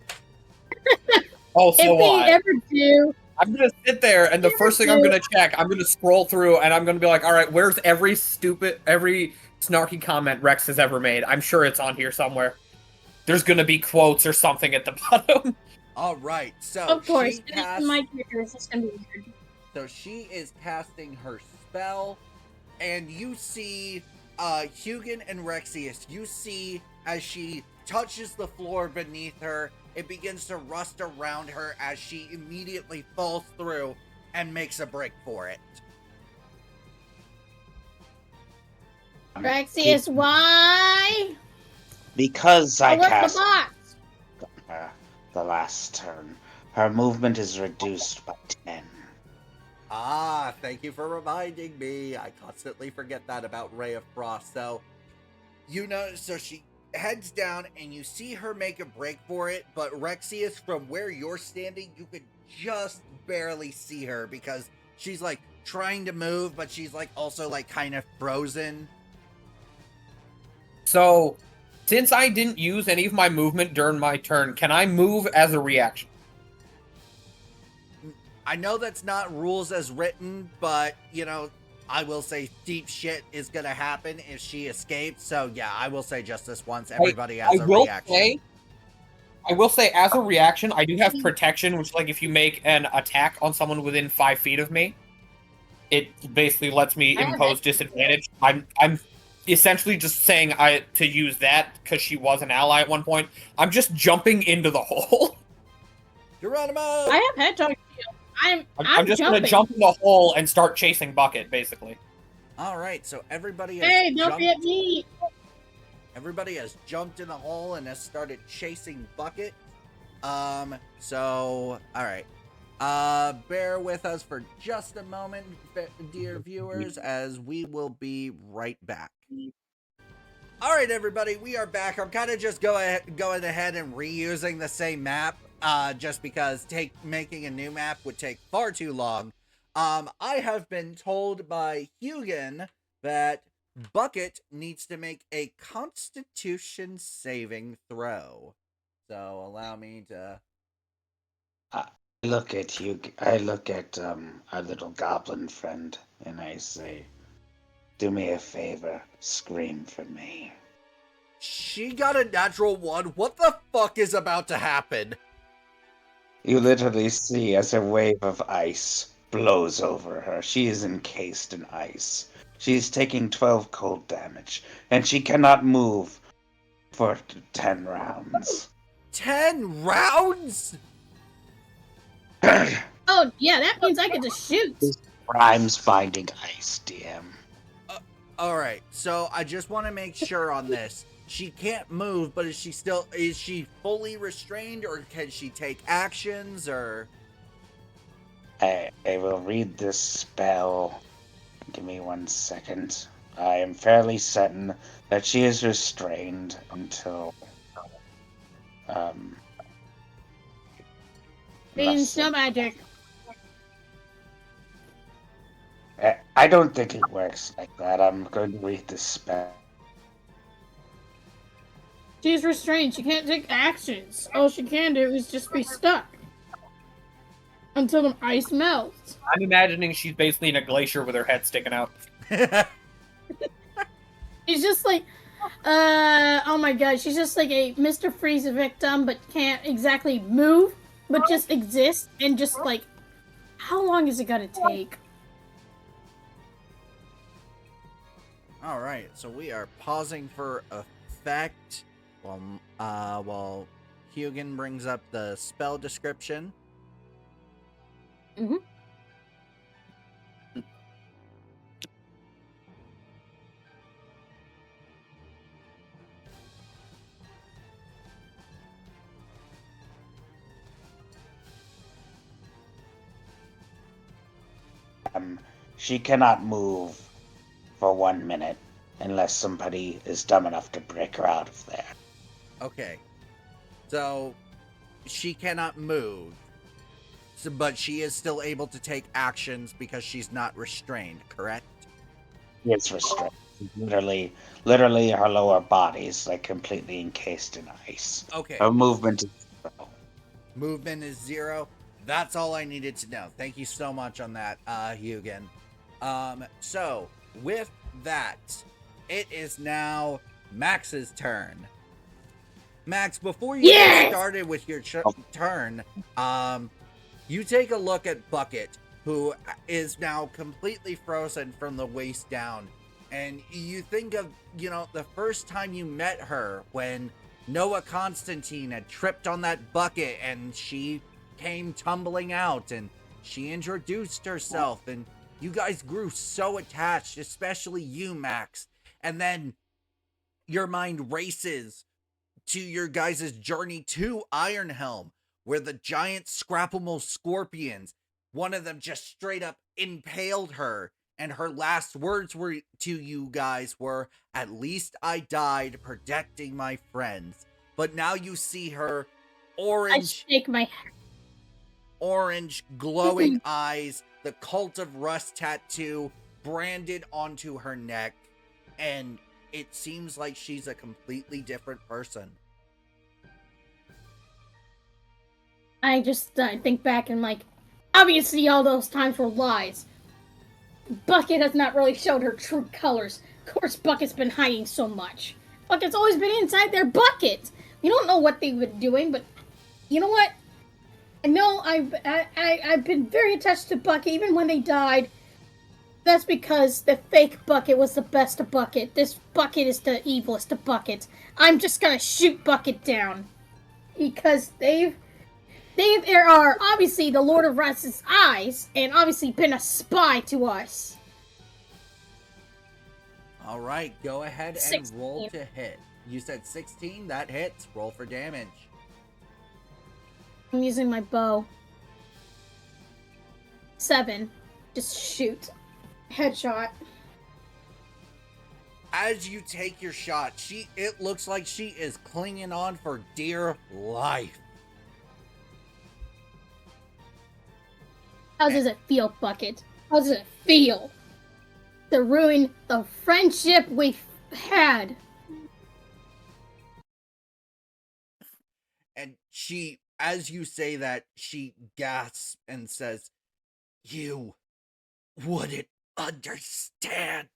Oh, so if they ever do. I'm gonna sit there, and the first thing I'm gonna check, I'm gonna scroll through, and I'm gonna be like, all right, where's every snarky comment Rex has ever made? I'm sure it's on here somewhere. There's gonna be quotes or something at the bottom. All right, so of course, she casts, my character is just gonna be weird. So she is casting her spell, and you see, Hugin and Rexius. You see as she touches the floor beneath her, it begins to rust around her as she immediately falls through and makes a break for it. Rexius, why? Because I left cast the box. The last turn. Her movement is reduced by 10. Ah, thank you for reminding me. I constantly forget that about Ray of Frost. So, you know, so she heads down and you see her make a break for it, but Rexius, from where you're standing, you could just barely see her because she's like trying to move, but she's like also like kind of frozen. So, since I didn't use any of my movement during my turn, can I move as a reaction? I know that's not rules as written, but, you know, I will say deep shit is going to happen if she escapes. So, yeah, I will say just this once. Everybody has a reaction. I will say, as a reaction, I do have protection, which, like, if you make an attack on someone within 5 feet of me, it basically lets me I have impose it. disadvantage. I'm essentially just saying to use that because she was an ally at one point. I'm just jumping into the hole. Geronimo! I have hedgehog shield. I'm just jumping. gonna jump in the hole and start chasing Bucket, basically. All right, so everybody has Hey, don't jumped. forget me. Everybody has jumped in the hole and has started chasing Bucket. So, all right. Bear with us for just a moment, dear viewers, as we will be right back. All right, everybody, we are back. I'm kind of just going ahead and reusing the same map, just because making a new map would take far too long. I have been told by Hugin that Bucket needs to make a Constitution saving throw. So allow me to. I look at you. I look at our little goblin friend, and I say, "Do me a favor, scream for me." She got a natural 1. What the fuck is about to happen? You literally see as a wave of ice blows over her. She is encased in ice. She is taking 12 cold damage, and she cannot move for 10 rounds. 10 rounds? Oh, yeah, that means I get to shoot. Rhymes finding ice, DM. Alright, so I just want to make sure on this. She can't move, but is she fully restrained, or can she take actions, or? I will read this spell. Give me 1 second. I am fairly certain that she is restrained until Means no magic. I don't think it works like that. I'm going to read this spell. She's restrained. She can't take actions. All she can do is just be stuck until the ice melts. I'm imagining she's basically in a glacier with her head sticking out. She's just like, oh my god, she's just like a Mr. Freeze victim, but can't exactly move, but just exist, and just like, how long is it gonna take? Alright, so we are pausing for effect while Hugin brings up the spell description. Mm-hmm. She cannot move for 1 minute unless somebody is dumb enough to break her out of there. Okay. So, she cannot move. But she is still able to take actions because she's not restrained, correct? It's restrained. Literally her lower body is like completely encased in ice. Okay. Her movement is 0. Movement is 0. That's all I needed to know. Thank you so much on that, Hugin. So, with that, it is now Max's turn. Max, before you get started with your turn, you take a look at Bucket, who is now completely frozen from the waist down. And you think of, the first time you met her when Noah Constantine had tripped on that bucket and she came tumbling out and she introduced herself and you guys grew so attached, especially you, Max. And then your mind races to your guys' journey to Ironhelm, where the giant Scrapple scorpions, one of them just straight up impaled her, and her last words to you guys were, "At least I died protecting my friends." But now you see her orange, I shake my head. Orange glowing eyes, the Cult of Rust tattoo branded onto her neck, and it seems like she's a completely different person. I think back and like, obviously all those times were lies. Bucket has not really showed her true colors. Of course, Bucket's been hiding so much. Bucket's always been inside their bucket. You don't know what they've been doing, but you know what? I know I've been very attached to Bucket even when they died. That's because the fake Bucket was the best of Bucket. This Bucket is the evilest of Buckets. I'm just gonna shoot Bucket down. Because they are obviously the Lord of Rust's eyes, and obviously been a spy to us. Alright, go ahead and 16. roll to hit. You said 16, that hits. Roll for damage. I'm using my bow. 7. Just shoot. Headshot. As you take your shot, it looks like she is clinging on for dear life. How does it feel, Bucket? How does it feel to ruin the friendship we've had? And she, as you say that, she gasps and says, "You wouldn't understand."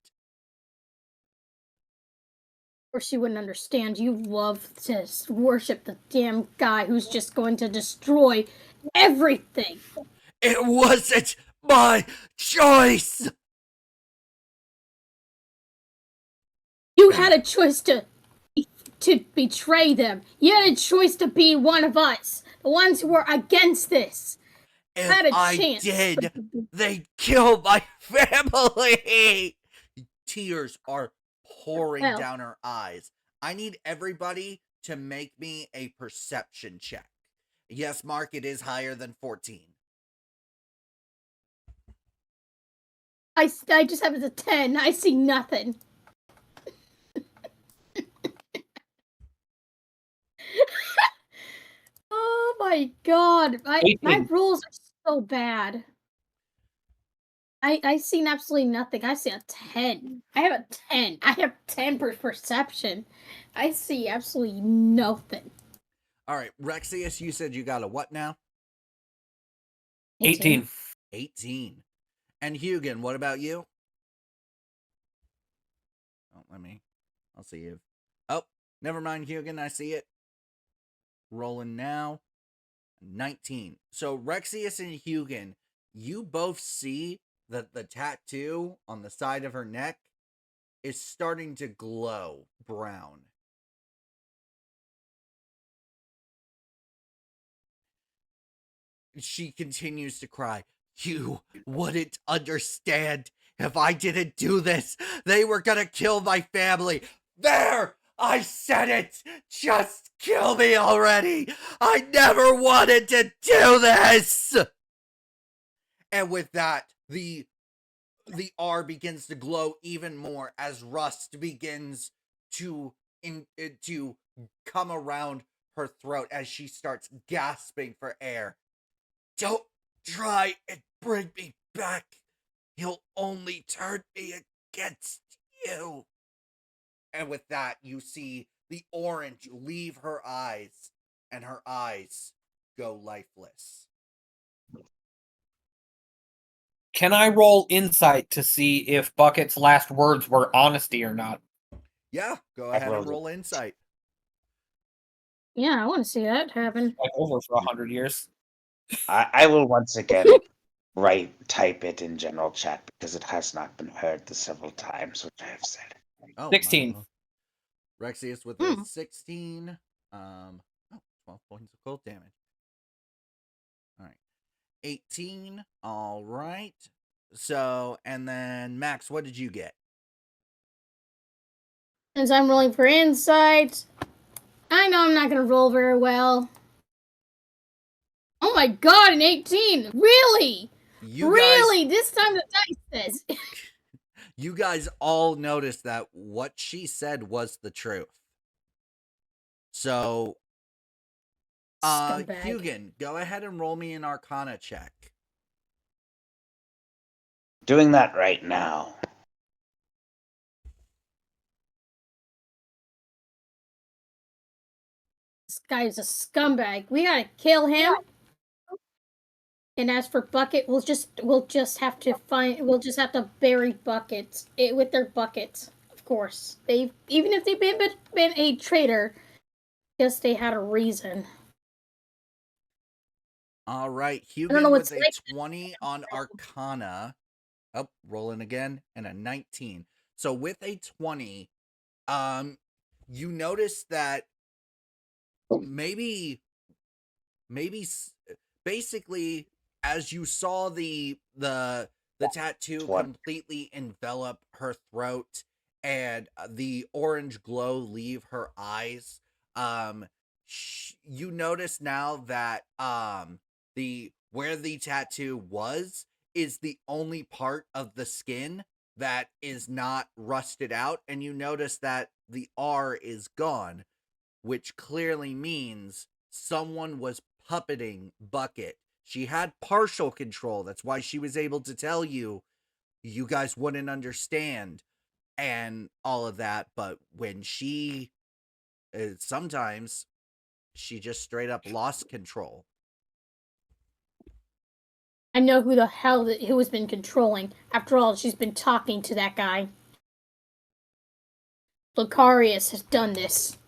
Or she wouldn't understand. You love to worship the damn guy who's just going to destroy everything. It wasn't my choice. You had a choice to betray them. You had a choice to be one of us, the ones who were against this. If Had a I chance. did, they'd kill my family. Tears are pouring Hell. down her eyes. I need everybody to make me a perception check. Yes, Mark, it is higher than 14. I just have it as a 10. I see nothing. Oh my god. My 18. rules are so bad. I seen absolutely nothing. I see a 10. I have a 10. I have 10 per perception. I see absolutely nothing. All right, Rexius, you said you got a what now? 18. 18. And Hugin, what about you? Oh, I'll see you. Oh, never mind, Hugin, I see it. Rolling now. 19. So Rexius and Hugin, you both see that the tattoo on the side of her neck is starting to glow brown. She continues to cry. You wouldn't understand. If I didn't do this, they were gonna kill my family. There! I said it! Just kill me already! I never wanted to do this! And with that, the R begins to glow even more as rust begins to come around her throat as she starts gasping for air. Don't try and bring me back. He'll only turn me against you. And with that, you see the orange leave her eyes, and her eyes go lifeless. Can I roll insight to see if Bucket's last words were honesty or not? Yeah, go ahead and roll insight. Yeah, I want to see that happen. Like over for 100 years. I will once again type it in general chat because it has not been heard the several times which I have said. Oh, 16. Rexius with a 16. 12 points of cold damage. All right. 18. All right. So, and then Max, what did you get? Since I'm rolling for insight, I know I'm not going to roll very well. Oh my god, an 18! Really? Really? This time the dice says. You guys all noticed that what she said was the truth. So, Hugin, go ahead and roll me an Arcana check. Doing that right now. This guy's a scumbag. We gotta kill him. And as for Bucket, we'll just have to bury Buckets with their buckets. Of course, even if they've been a traitor, Guess they had a reason. All right, I don't know Hugin what's with a like. 20 on Arcana. Oh, rolling again, and a 19. So with a 20, you notice that maybe basically as you saw the tattoo What? completely envelop her throat and the orange glow leave her eyes, um you notice now that the where the tattoo was is the only part of the skin that is not rusted out, and you notice that the R is gone, which clearly means someone was puppeting Bucket. She had partial control. That's why she was able to tell you you guys wouldn't understand and all of that. But when she, sometimes she just straight up lost control. I know who the hell who has been controlling. After all, she's been talking to that guy. Lucarius has done this.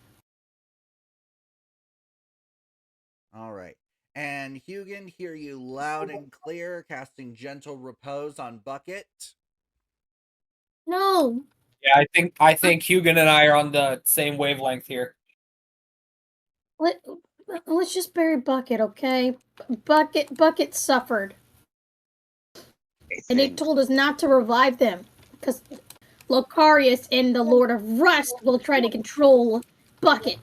All right. And Hugin, hear you loud and clear, casting gentle repose on Bucket. No. Yeah, I think Hugin and I are on the same wavelength here. Let's just bury Bucket, okay? Bucket suffered. And it told us not to revive them. Because Lucarius and the Lord of Rust will try to control Bucket.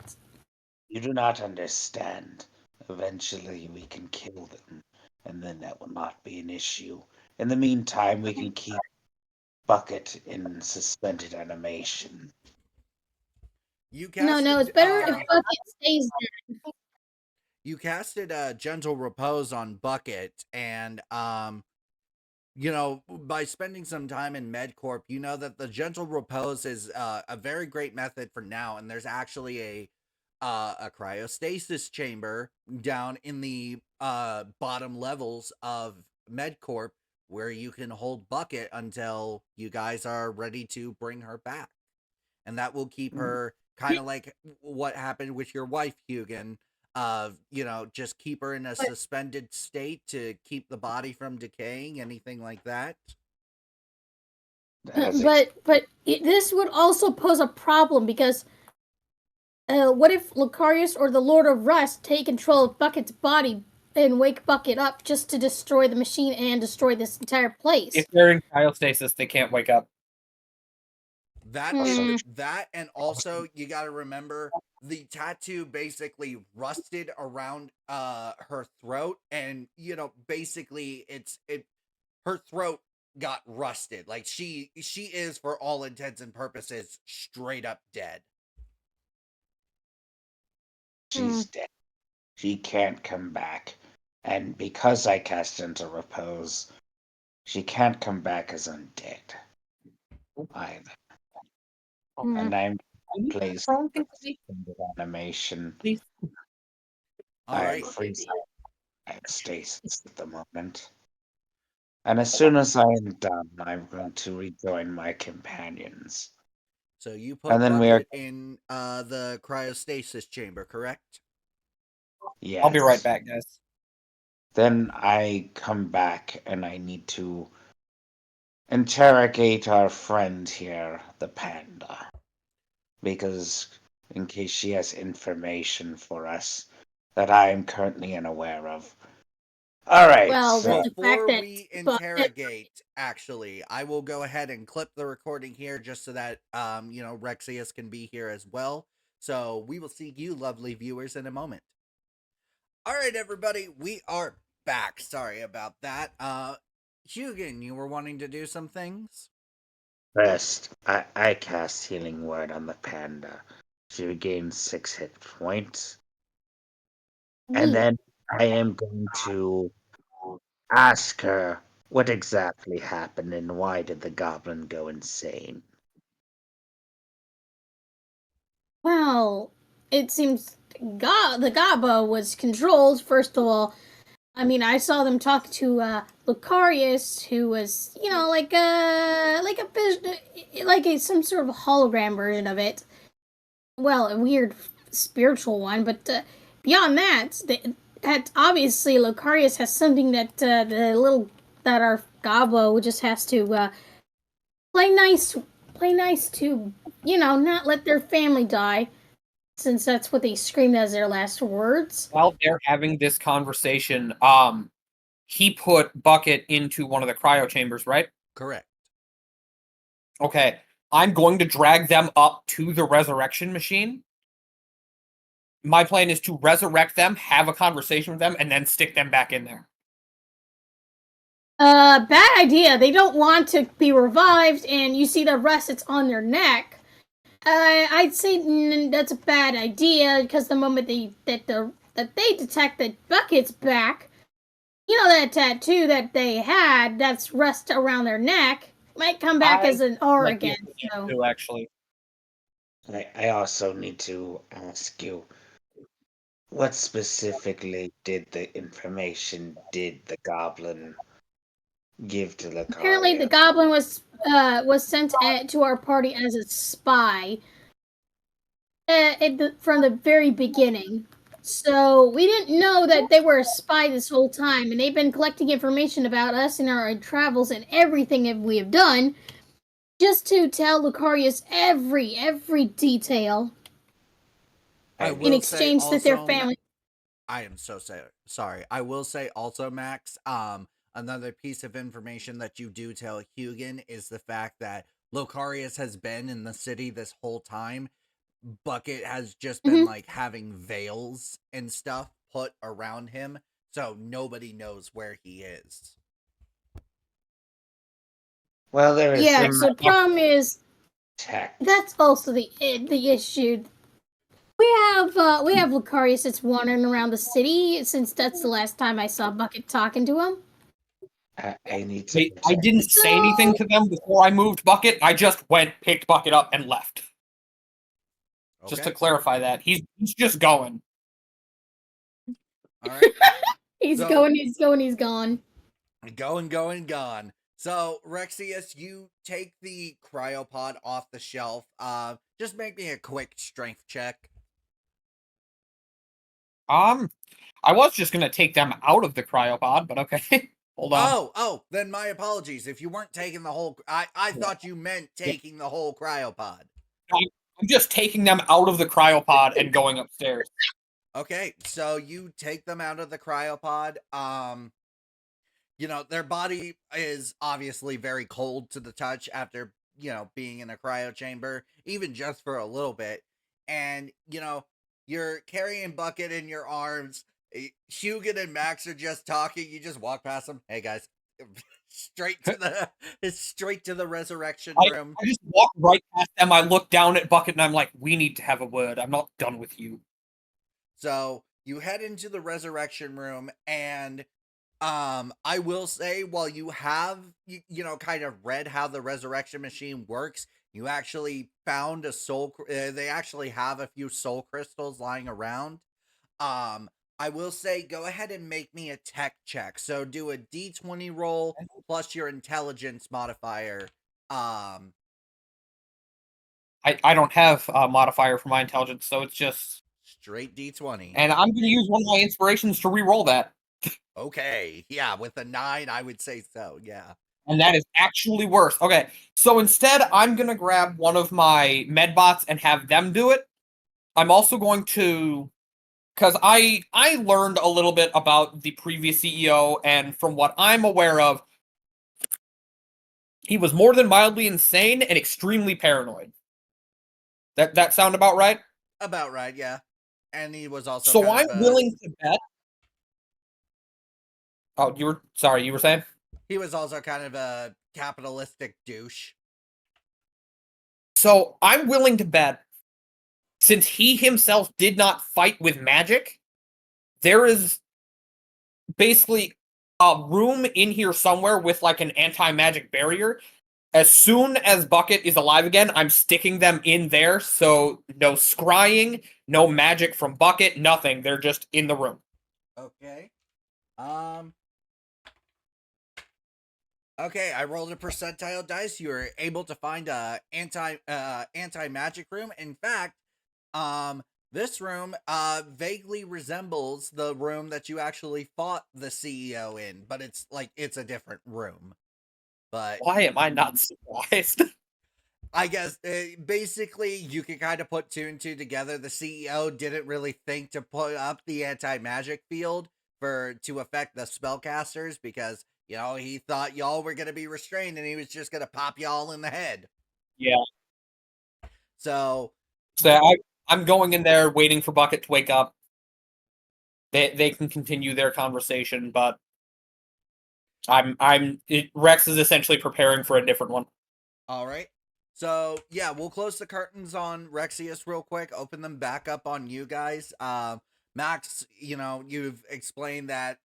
You do not understand. Eventually, we can kill them, and then that will not be an issue. In the meantime, we can keep Bucket in suspended animation. You casted, No, it's better if Bucket stays there. You casted a gentle repose on Bucket, and you know, by spending some time in MedCorp, you know that the gentle repose is a very great method for now, and there's actually a cryostasis chamber down in the bottom levels of MedCorp where you can hold Bucket until you guys are ready to bring her back, and that will keep her kind of like what happened with your wife, Hugin. You know, just keep her in a suspended state to keep the body from decaying, anything like that. But this would also pose a problem because what if Lucarius or the Lord of Rust take control of Bucket's body and wake Bucket up just to destroy the machine and destroy this entire place? If they're in cryostasis, they can't wake up. That and also you got to remember the tattoo basically rusted around her throat, and you know basically her throat got rusted. Like she is, for all intents and purposes, straight up dead. She's dead. She can't come back. And because I cast into repose, she can't come back as undead either. And I'm placed in the animation. All I am right. freezing. I have stasis at the moment. And as soon as I am done, I'm going to rejoin my companions. So you put And then we are. Bucket in the cryostasis chamber, correct? Yes. I'll be right back, guys. Then I come back and I need to interrogate our friend here, the panda. Because in case she has information for us that I am currently unaware of. All right. Well, so the fact Before that we interrogate, actually, I will go ahead and clip the recording here just so that you know, Rexius can be here as well. So we will see you lovely viewers in a moment. All right, everybody, we are back. Sorry about that. Hugin, you were wanting to do some things? first, I cast Healing Word on the panda. She regains 6 hit points. And then I am going to ask her what exactly happened and why did the goblin go insane. Well, it seems the Gaba was controlled. First of all, I mean, I saw them talk to Lucarius, who was, you know, like some sort of hologram version of it. Well, a weird spiritual one, but beyond that obviously Lucarius has something that that our Gobbo just has to play nice, to not let their family die, since that's what they screamed as their last words. While they're having this conversation, he put Bucket into one of the cryo chambers, right? Correct. Okay, I'm going to drag them up to the resurrection machine. My plan is to resurrect them, have a conversation with them, and then stick them back in there. Bad idea. They don't want to be revived, and you see the rest that's on their neck. I'd say that's a bad idea, because the moment they detect that Bucket's back, that tattoo that they had that's rest around their neck might come back as an R again. So. Actually, I also need to ask you, what specifically did the the goblin give to Lucario? Apparently, the goblin was sent to our party as a spy from the very beginning. So we didn't know that they were a spy this whole time, and they've been collecting information about us and our travels and everything that we have done, just to tell Lucarius every detail. In exchange that their family. I am so sorry. I will say also, Max, another piece of information that you do tell Hugin is the fact that Lucarius has been in the city this whole time. Bucket has just been like having veils and stuff put around him, so nobody knows where he is. Well, there is so the problem is that's also the issue. We have Lucarius that's wandering around the city, since that's the last time I saw Bucket talking to him. I need to. I didn't say anything to them before I moved Bucket. I just picked Bucket up, and left. Okay. Just to clarify that. He's just going. All right. He's gone. Gone. So, Rexius, you take the cryopod off the shelf. Just make me a quick strength check. I was just gonna take them out of the cryopod, but okay. Hold on. Oh, then my apologies. If you weren't taking the whole... I thought you meant taking the whole cryopod. I'm just taking them out of the cryopod and going upstairs. Okay, so you take them out of the cryopod. Their body is obviously very cold to the touch after, being in a cryo chamber, even just for a little bit. And, you're carrying Bucket in your arms. Hugin and Max are just talking. You just walk past them. Hey, guys. straight to the resurrection room. I just walk right past them. I look down at Bucket and I'm like, we need to have a word. I'm not done with you. So you head into the resurrection room, and I will say, while you have kind of read how the resurrection machine works, you actually found a soul. They actually have a few soul crystals lying around. I will say, go ahead and make me a tech check. So do a D20 roll plus your intelligence modifier. I don't have a modifier for my intelligence, so it's just straight D20. And I'm going to use one of my inspirations to re-roll that. Okay, yeah, with a 9, I would say so, yeah. And that is actually worse. Okay, so instead, I'm going to grab one of my medbots and have them do it. I'm also going to... Because I learned a little bit about the previous CEO, and from what I'm aware of, he was more than mildly insane and extremely paranoid. That sound about right? About right, yeah. And he was also... So I'm willing to bet... Oh, you were saying? He was also kind of a capitalistic douche. So I'm willing to bet, since he himself did not fight with magic, there is basically a room in here somewhere with like an anti-magic barrier. As soon as Bucket is alive again, I'm sticking them in there, so no scrying, no magic from Bucket, nothing. They're just in the room. Okay. Okay, I rolled a percentile dice. You were able to find a anti-magic room. In fact, This room vaguely resembles the room that you actually fought the CEO in, but it's a different room. But Why am I not surprised? I guess basically you can kind of put two and two together. The CEO didn't really think to put up the anti-magic field to affect the spellcasters because, he thought y'all were going to be restrained and he was just going to pop y'all in the head. Yeah. So I'm going in there waiting for Bucket to wake up. They can continue their conversation, but Rex is essentially preparing for a different one. All right. So, yeah, we'll close the curtains on Rexius real quick, open them back up on you guys. Max, you've explained that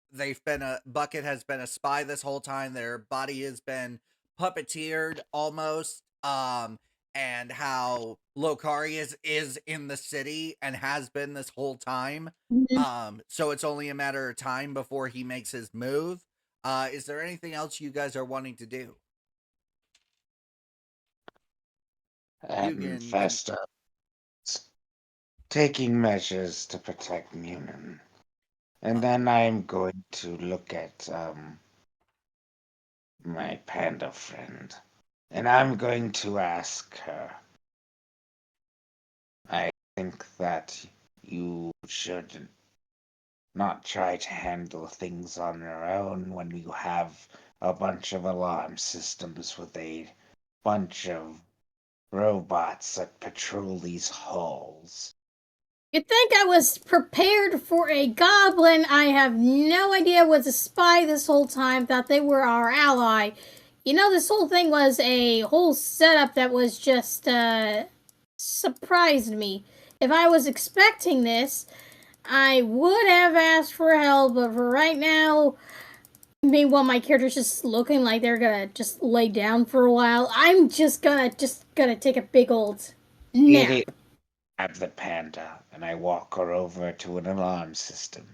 Bucket has been a spy this whole time. Their body has been puppeteered almost. And how Lokari is in the city and has been this whole time. So it's only a matter of time before he makes his move. Is there anything else you guys are wanting to do? First up, taking measures to protect Munin. And then I'm going to look at my panda friend. And I'm going to ask her. I think that you should not try to handle things on your own when you have a bunch of alarm systems with a bunch of robots that patrol these halls. You'd think I was prepared for a goblin I have no idea was a spy this whole time, thought they were our ally. This whole thing was a whole setup that was just, surprised me. If I was expecting this, I would have asked for help, but for right now, meanwhile my character's just looking like they're gonna just lay down for a while, I'm just gonna take a big old nap. Grab the panda, and I walk her over to an alarm system.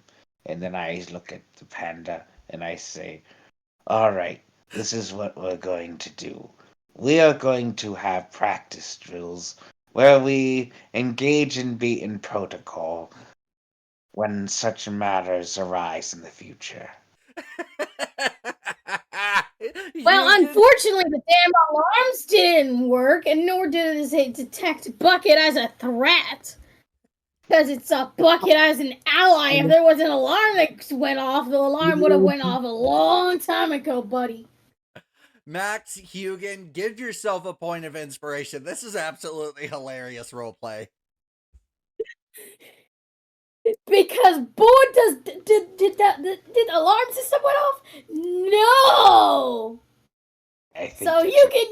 And then I look at the panda, and I say, all right, this is what we're going to do. We are going to have practice drills where we engage in beaten protocol when such matters arise in the future. Well, unfortunately, the damn alarms didn't work, and nor did it detect Bucket as a threat. Because it's a Bucket as an ally. If there was an alarm that went off, the alarm would have went off a long time ago, buddy. Max, Hugin, give yourself a point of inspiration. This is absolutely hilarious roleplay. Because boy, did the alarm system went off? No. So you get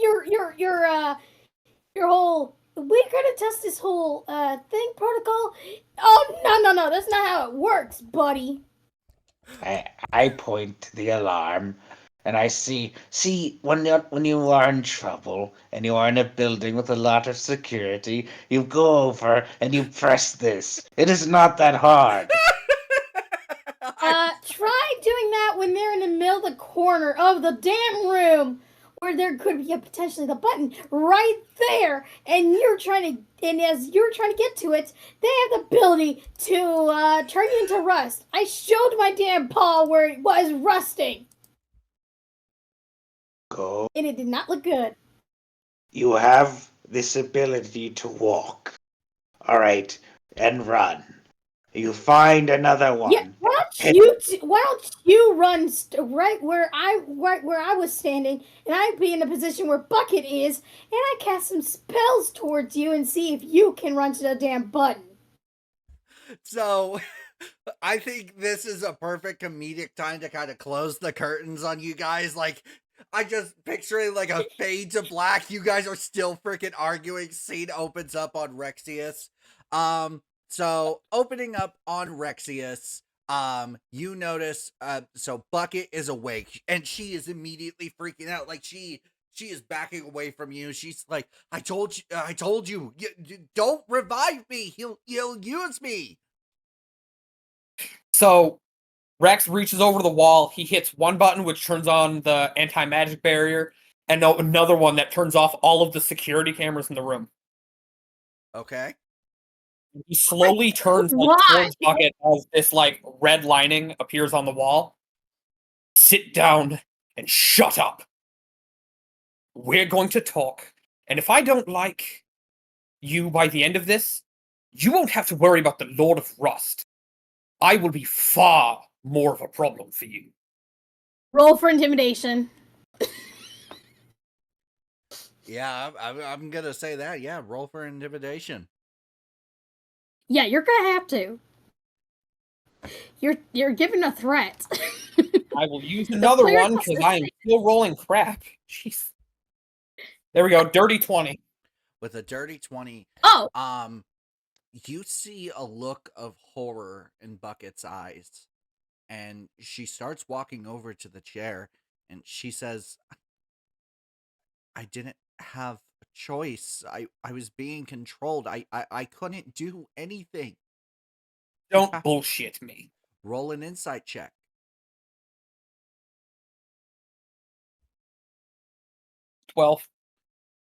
your whole, we're gonna test this whole thing protocol. Oh no, that's not how it works, buddy. I point to the alarm, and I see when you are in trouble and you are in a building with a lot of security, you go over and you press this. It is not that hard. Try doing that when they're in the middle of the corner of the damn room where there could be potentially the button right there, and as you're trying to get to it, they have the ability to turn you into rust. I showed my damn paw where it was rusting. Go. And it did not look good. You have this ability to walk. All right, and run. You find another one. Yeah, why don't you run right where I was standing, and I'd be in the position where Bucket is, and I cast some spells towards you and see if you can run to the damn button. So, I think this is a perfect comedic time to kind of close the curtains on you guys. Like, I just picturing like a fade to black. You guys are still freaking arguing. Scene opens up on Rexius. So opening up on Rexius, you notice, so Bucket is awake and she is immediately freaking out. Like she is backing away from you. She's like, I told you, don't revive me. He'll use me. So Rex reaches over the wall. He hits one button, which turns on the anti-magic barrier, and another one that turns off all of the security cameras in the room. Okay. He slowly turns like, Why? towards Bucket as this like red lining appears on the wall. Sit down and shut up. We're going to talk, and if I don't like you by the end of this, you won't have to worry about the Lord of Rust. I will be far more of a problem for you. Roll for intimidation. Yeah, I'm gonna say that. Yeah, roll for intimidation. Yeah, you're gonna have to. You're given a threat. I will use another player one because I am still rolling crap. Jeez. There we go. Dirty 20. With a dirty 20, Oh, you see a look of horror in Bucket's eyes. And she starts walking over to the chair and she says, I didn't have a choice. I was being controlled. I couldn't do anything. Don't bullshit me. Roll an insight check. 12.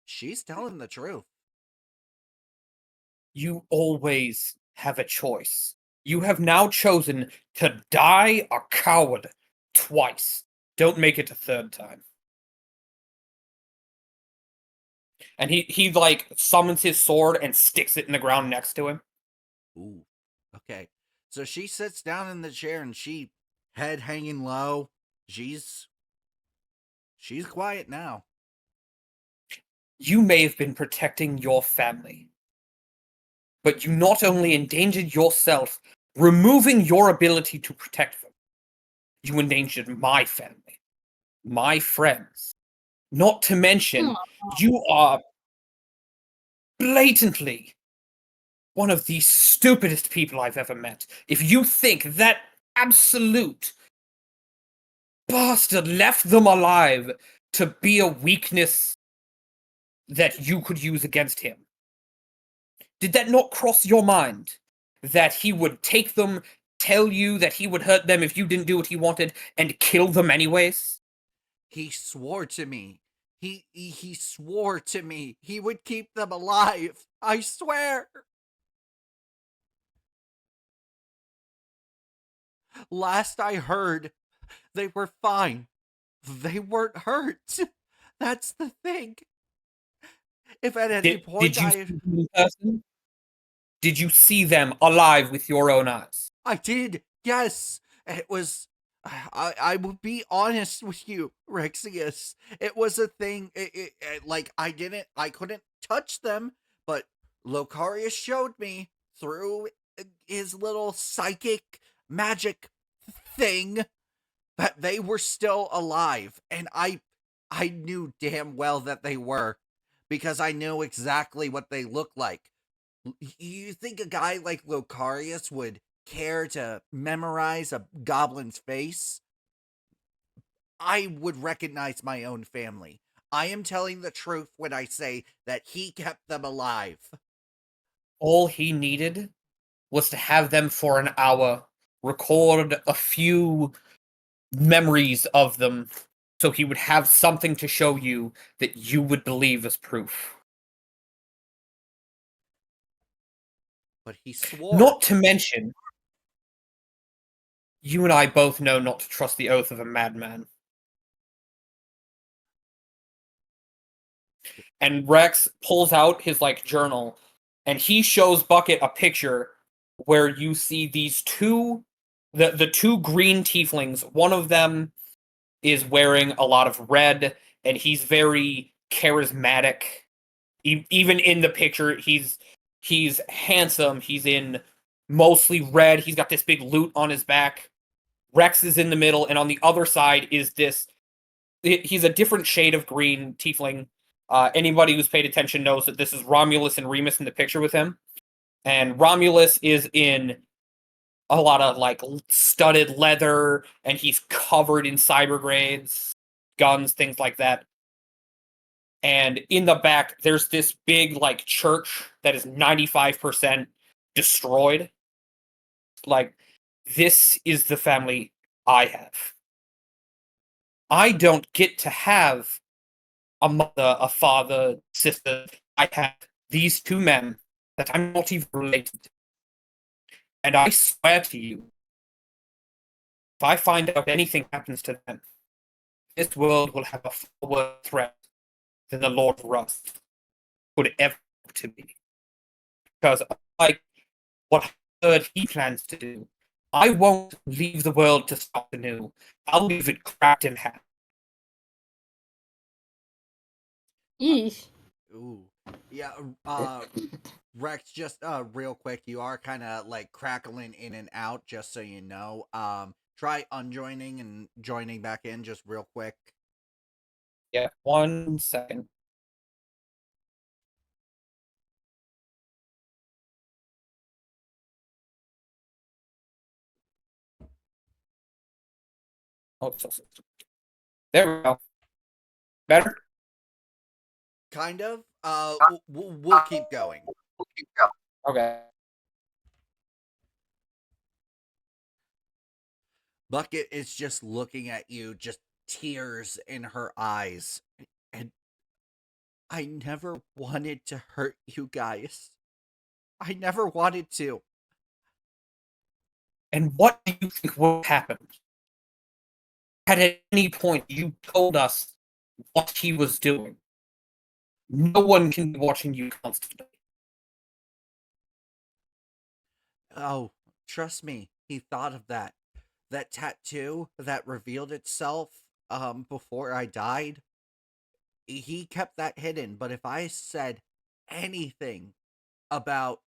She's telling the truth. You always have a choice. You have now chosen to die a coward twice. Don't make it a third time. And he like summons his sword and sticks it in the ground next to him. Ooh. Okay. So she sits down in the chair and she, head hanging low, she's quiet now. You may have been protecting your family, but you not only endangered yourself, removing your ability to protect them, you endangered my family, my friends. Not to mention, you are blatantly one of the stupidest people I've ever met. If you think that absolute bastard left them alive to be a weakness that you could use against him, did that not cross your mind? That he would take them, tell you that he would hurt them if you didn't do what he wanted, and kill them anyways? He swore to me. He swore to me he would keep them alive. I swear. Last I heard, they were fine. They weren't hurt. That's the thing. If at any point Did you see them in person? Did you see them alive with your own eyes? I did, yes. It was. I will be honest with you, Rexius. It was a thing. Like I couldn't touch them, but Locarius showed me through his little psychic magic thing that they were still alive, and I knew damn well that they were, because I knew exactly what they looked like. You think a guy like Locarius would care to memorize a goblin's face? I would recognize my own family. I am telling the truth when I say that he kept them alive. All he needed was to have them for an hour, record a few memories of them, so he would have something to show you that you would believe as proof. But he swore. Not to mention, you and I both know not to trust the oath of a madman. And Rex pulls out his journal, and he shows Bucket a picture where you see these the two green tieflings. One of them is wearing a lot of red, and he's very charismatic. Even in the picture, he's handsome. He's in mostly red. He's got this big loot on his back. Rex is in the middle, and on the other side is this. He's a different shade of green tiefling. Anybody who's paid attention knows that this is Romulus and Remus in the picture with him. And Romulus is in a lot of studded leather, and he's covered in cyber grades, guns, things like that. And in the back, there's this big church that is 95% destroyed. This is the family I have. I don't get to have a mother, a father, sister. I have these two men that I'm not even related to. And I swear to you, if I find out anything happens to them, this world will have a far worse threat than the Lord Rust could ever to me. Because like what I heard he plans to do, I won't leave the world to start anew. I'll leave it cracked in half. Yeesh. Ooh. Yeah, Rex, just real quick, you are kind of like crackling in and out, just so you know. Try unjoining and joining back in just real quick. Yeah, 1 second. Oh, there we go. Better? Kind of. We'll keep going. Okay. Bucket is just looking at you, just tears in her eyes. And I never wanted to hurt you guys. I never wanted to. And what do you think would happen? Had at any point you told us what he was doing, no one can be watching you constantly. Oh, trust me, he thought of that. That tattoo that revealed itself before I died. He kept that hidden, but if I said anything about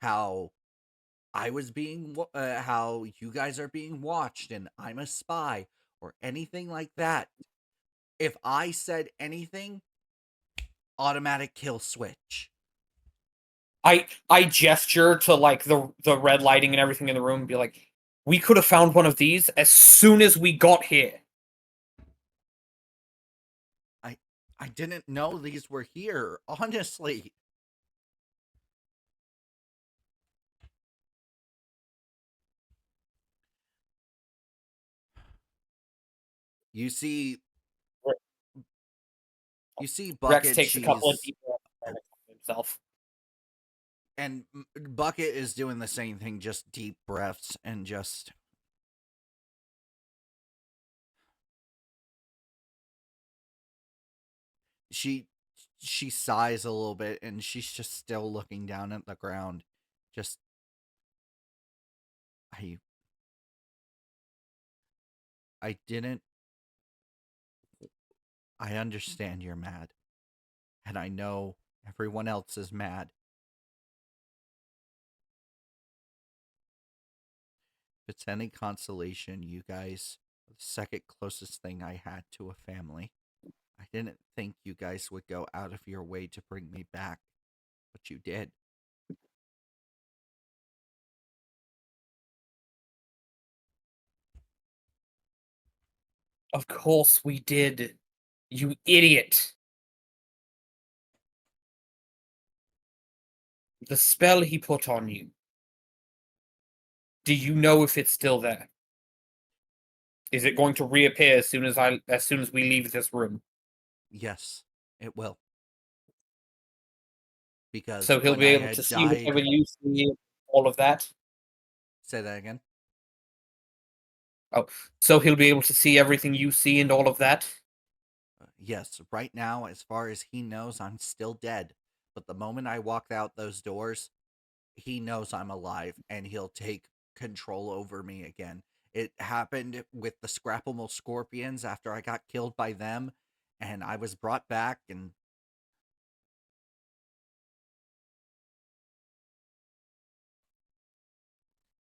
how how you guys are being watched and I'm a spy or anything like that, if I said anything, automatic kill switch. I gesture to like the red lighting and everything in the room and be like, we could have found one of these as soon as we got here. I didn't know these were here, honestly. You see Rex Bucket, takes a couple of she's deep breaths himself. and Bucket is doing the same thing, just deep breaths and just she she sighs a little bit and she's just still looking down at the ground. Just I I didn't I understand you're mad. And I know everyone else is mad. If it's any consolation, you guys are the second closest thing I had to a family. I didn't think you guys would go out of your way to bring me back, but you did. Of course we did. You idiot. The spell he put on you. Do you know if it's still there? Is it going to reappear as soon as we leave this room? Yes, it will. Because So he'll when be I able to had see whatever died, you see, all of that. say that again. Oh, so he'll be able to see everything you see and all of that? Yes, right now, as far as he knows, I'm still dead. But the moment I walk out those doors, he knows I'm alive and he'll take control over me again. It happened with the Scrapple Scorpions after I got killed by them and I was brought back, and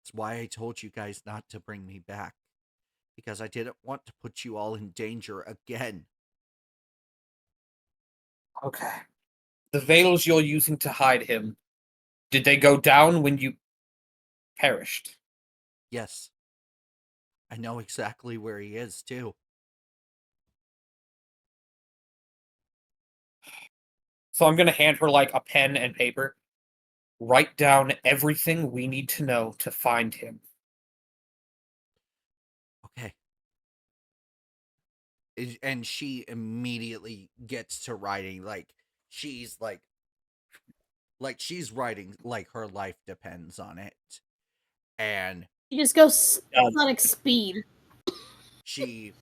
that's why I told you guys not to bring me back, because I didn't want to put you all in danger again. Okay. The veils you're using to hide him, did they go down when you perished? Yes, I know exactly where he is too. So I'm going to hand her like a pen and paper. Write down everything we need to know to find him. Okay. And she immediately gets to writing, like she's like Like, she's writing like her life depends on it. And You just go Sonic speed. she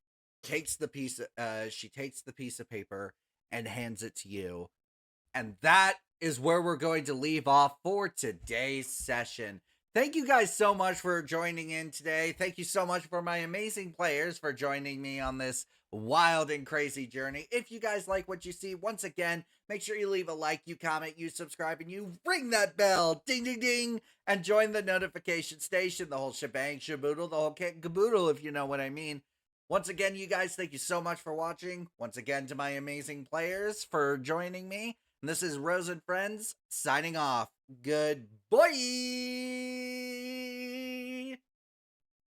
takes the piece of paper and hands it to you. And that is where we're going to leave off for today's session. Thank you guys so much for joining in today. Thank you so much for my amazing players for joining me on this wild and crazy journey. If you guys like what you see, once again, make sure you leave a like, you comment, you subscribe, and you ring that bell, ding, ding, ding, and join the notification station, the whole shebang, shaboodle, the whole kit and caboodle, if you know what I mean. Once again, you guys, thank you so much for watching. Once again, to my amazing players for joining me. And this is Rose and Friends signing off. Good boy.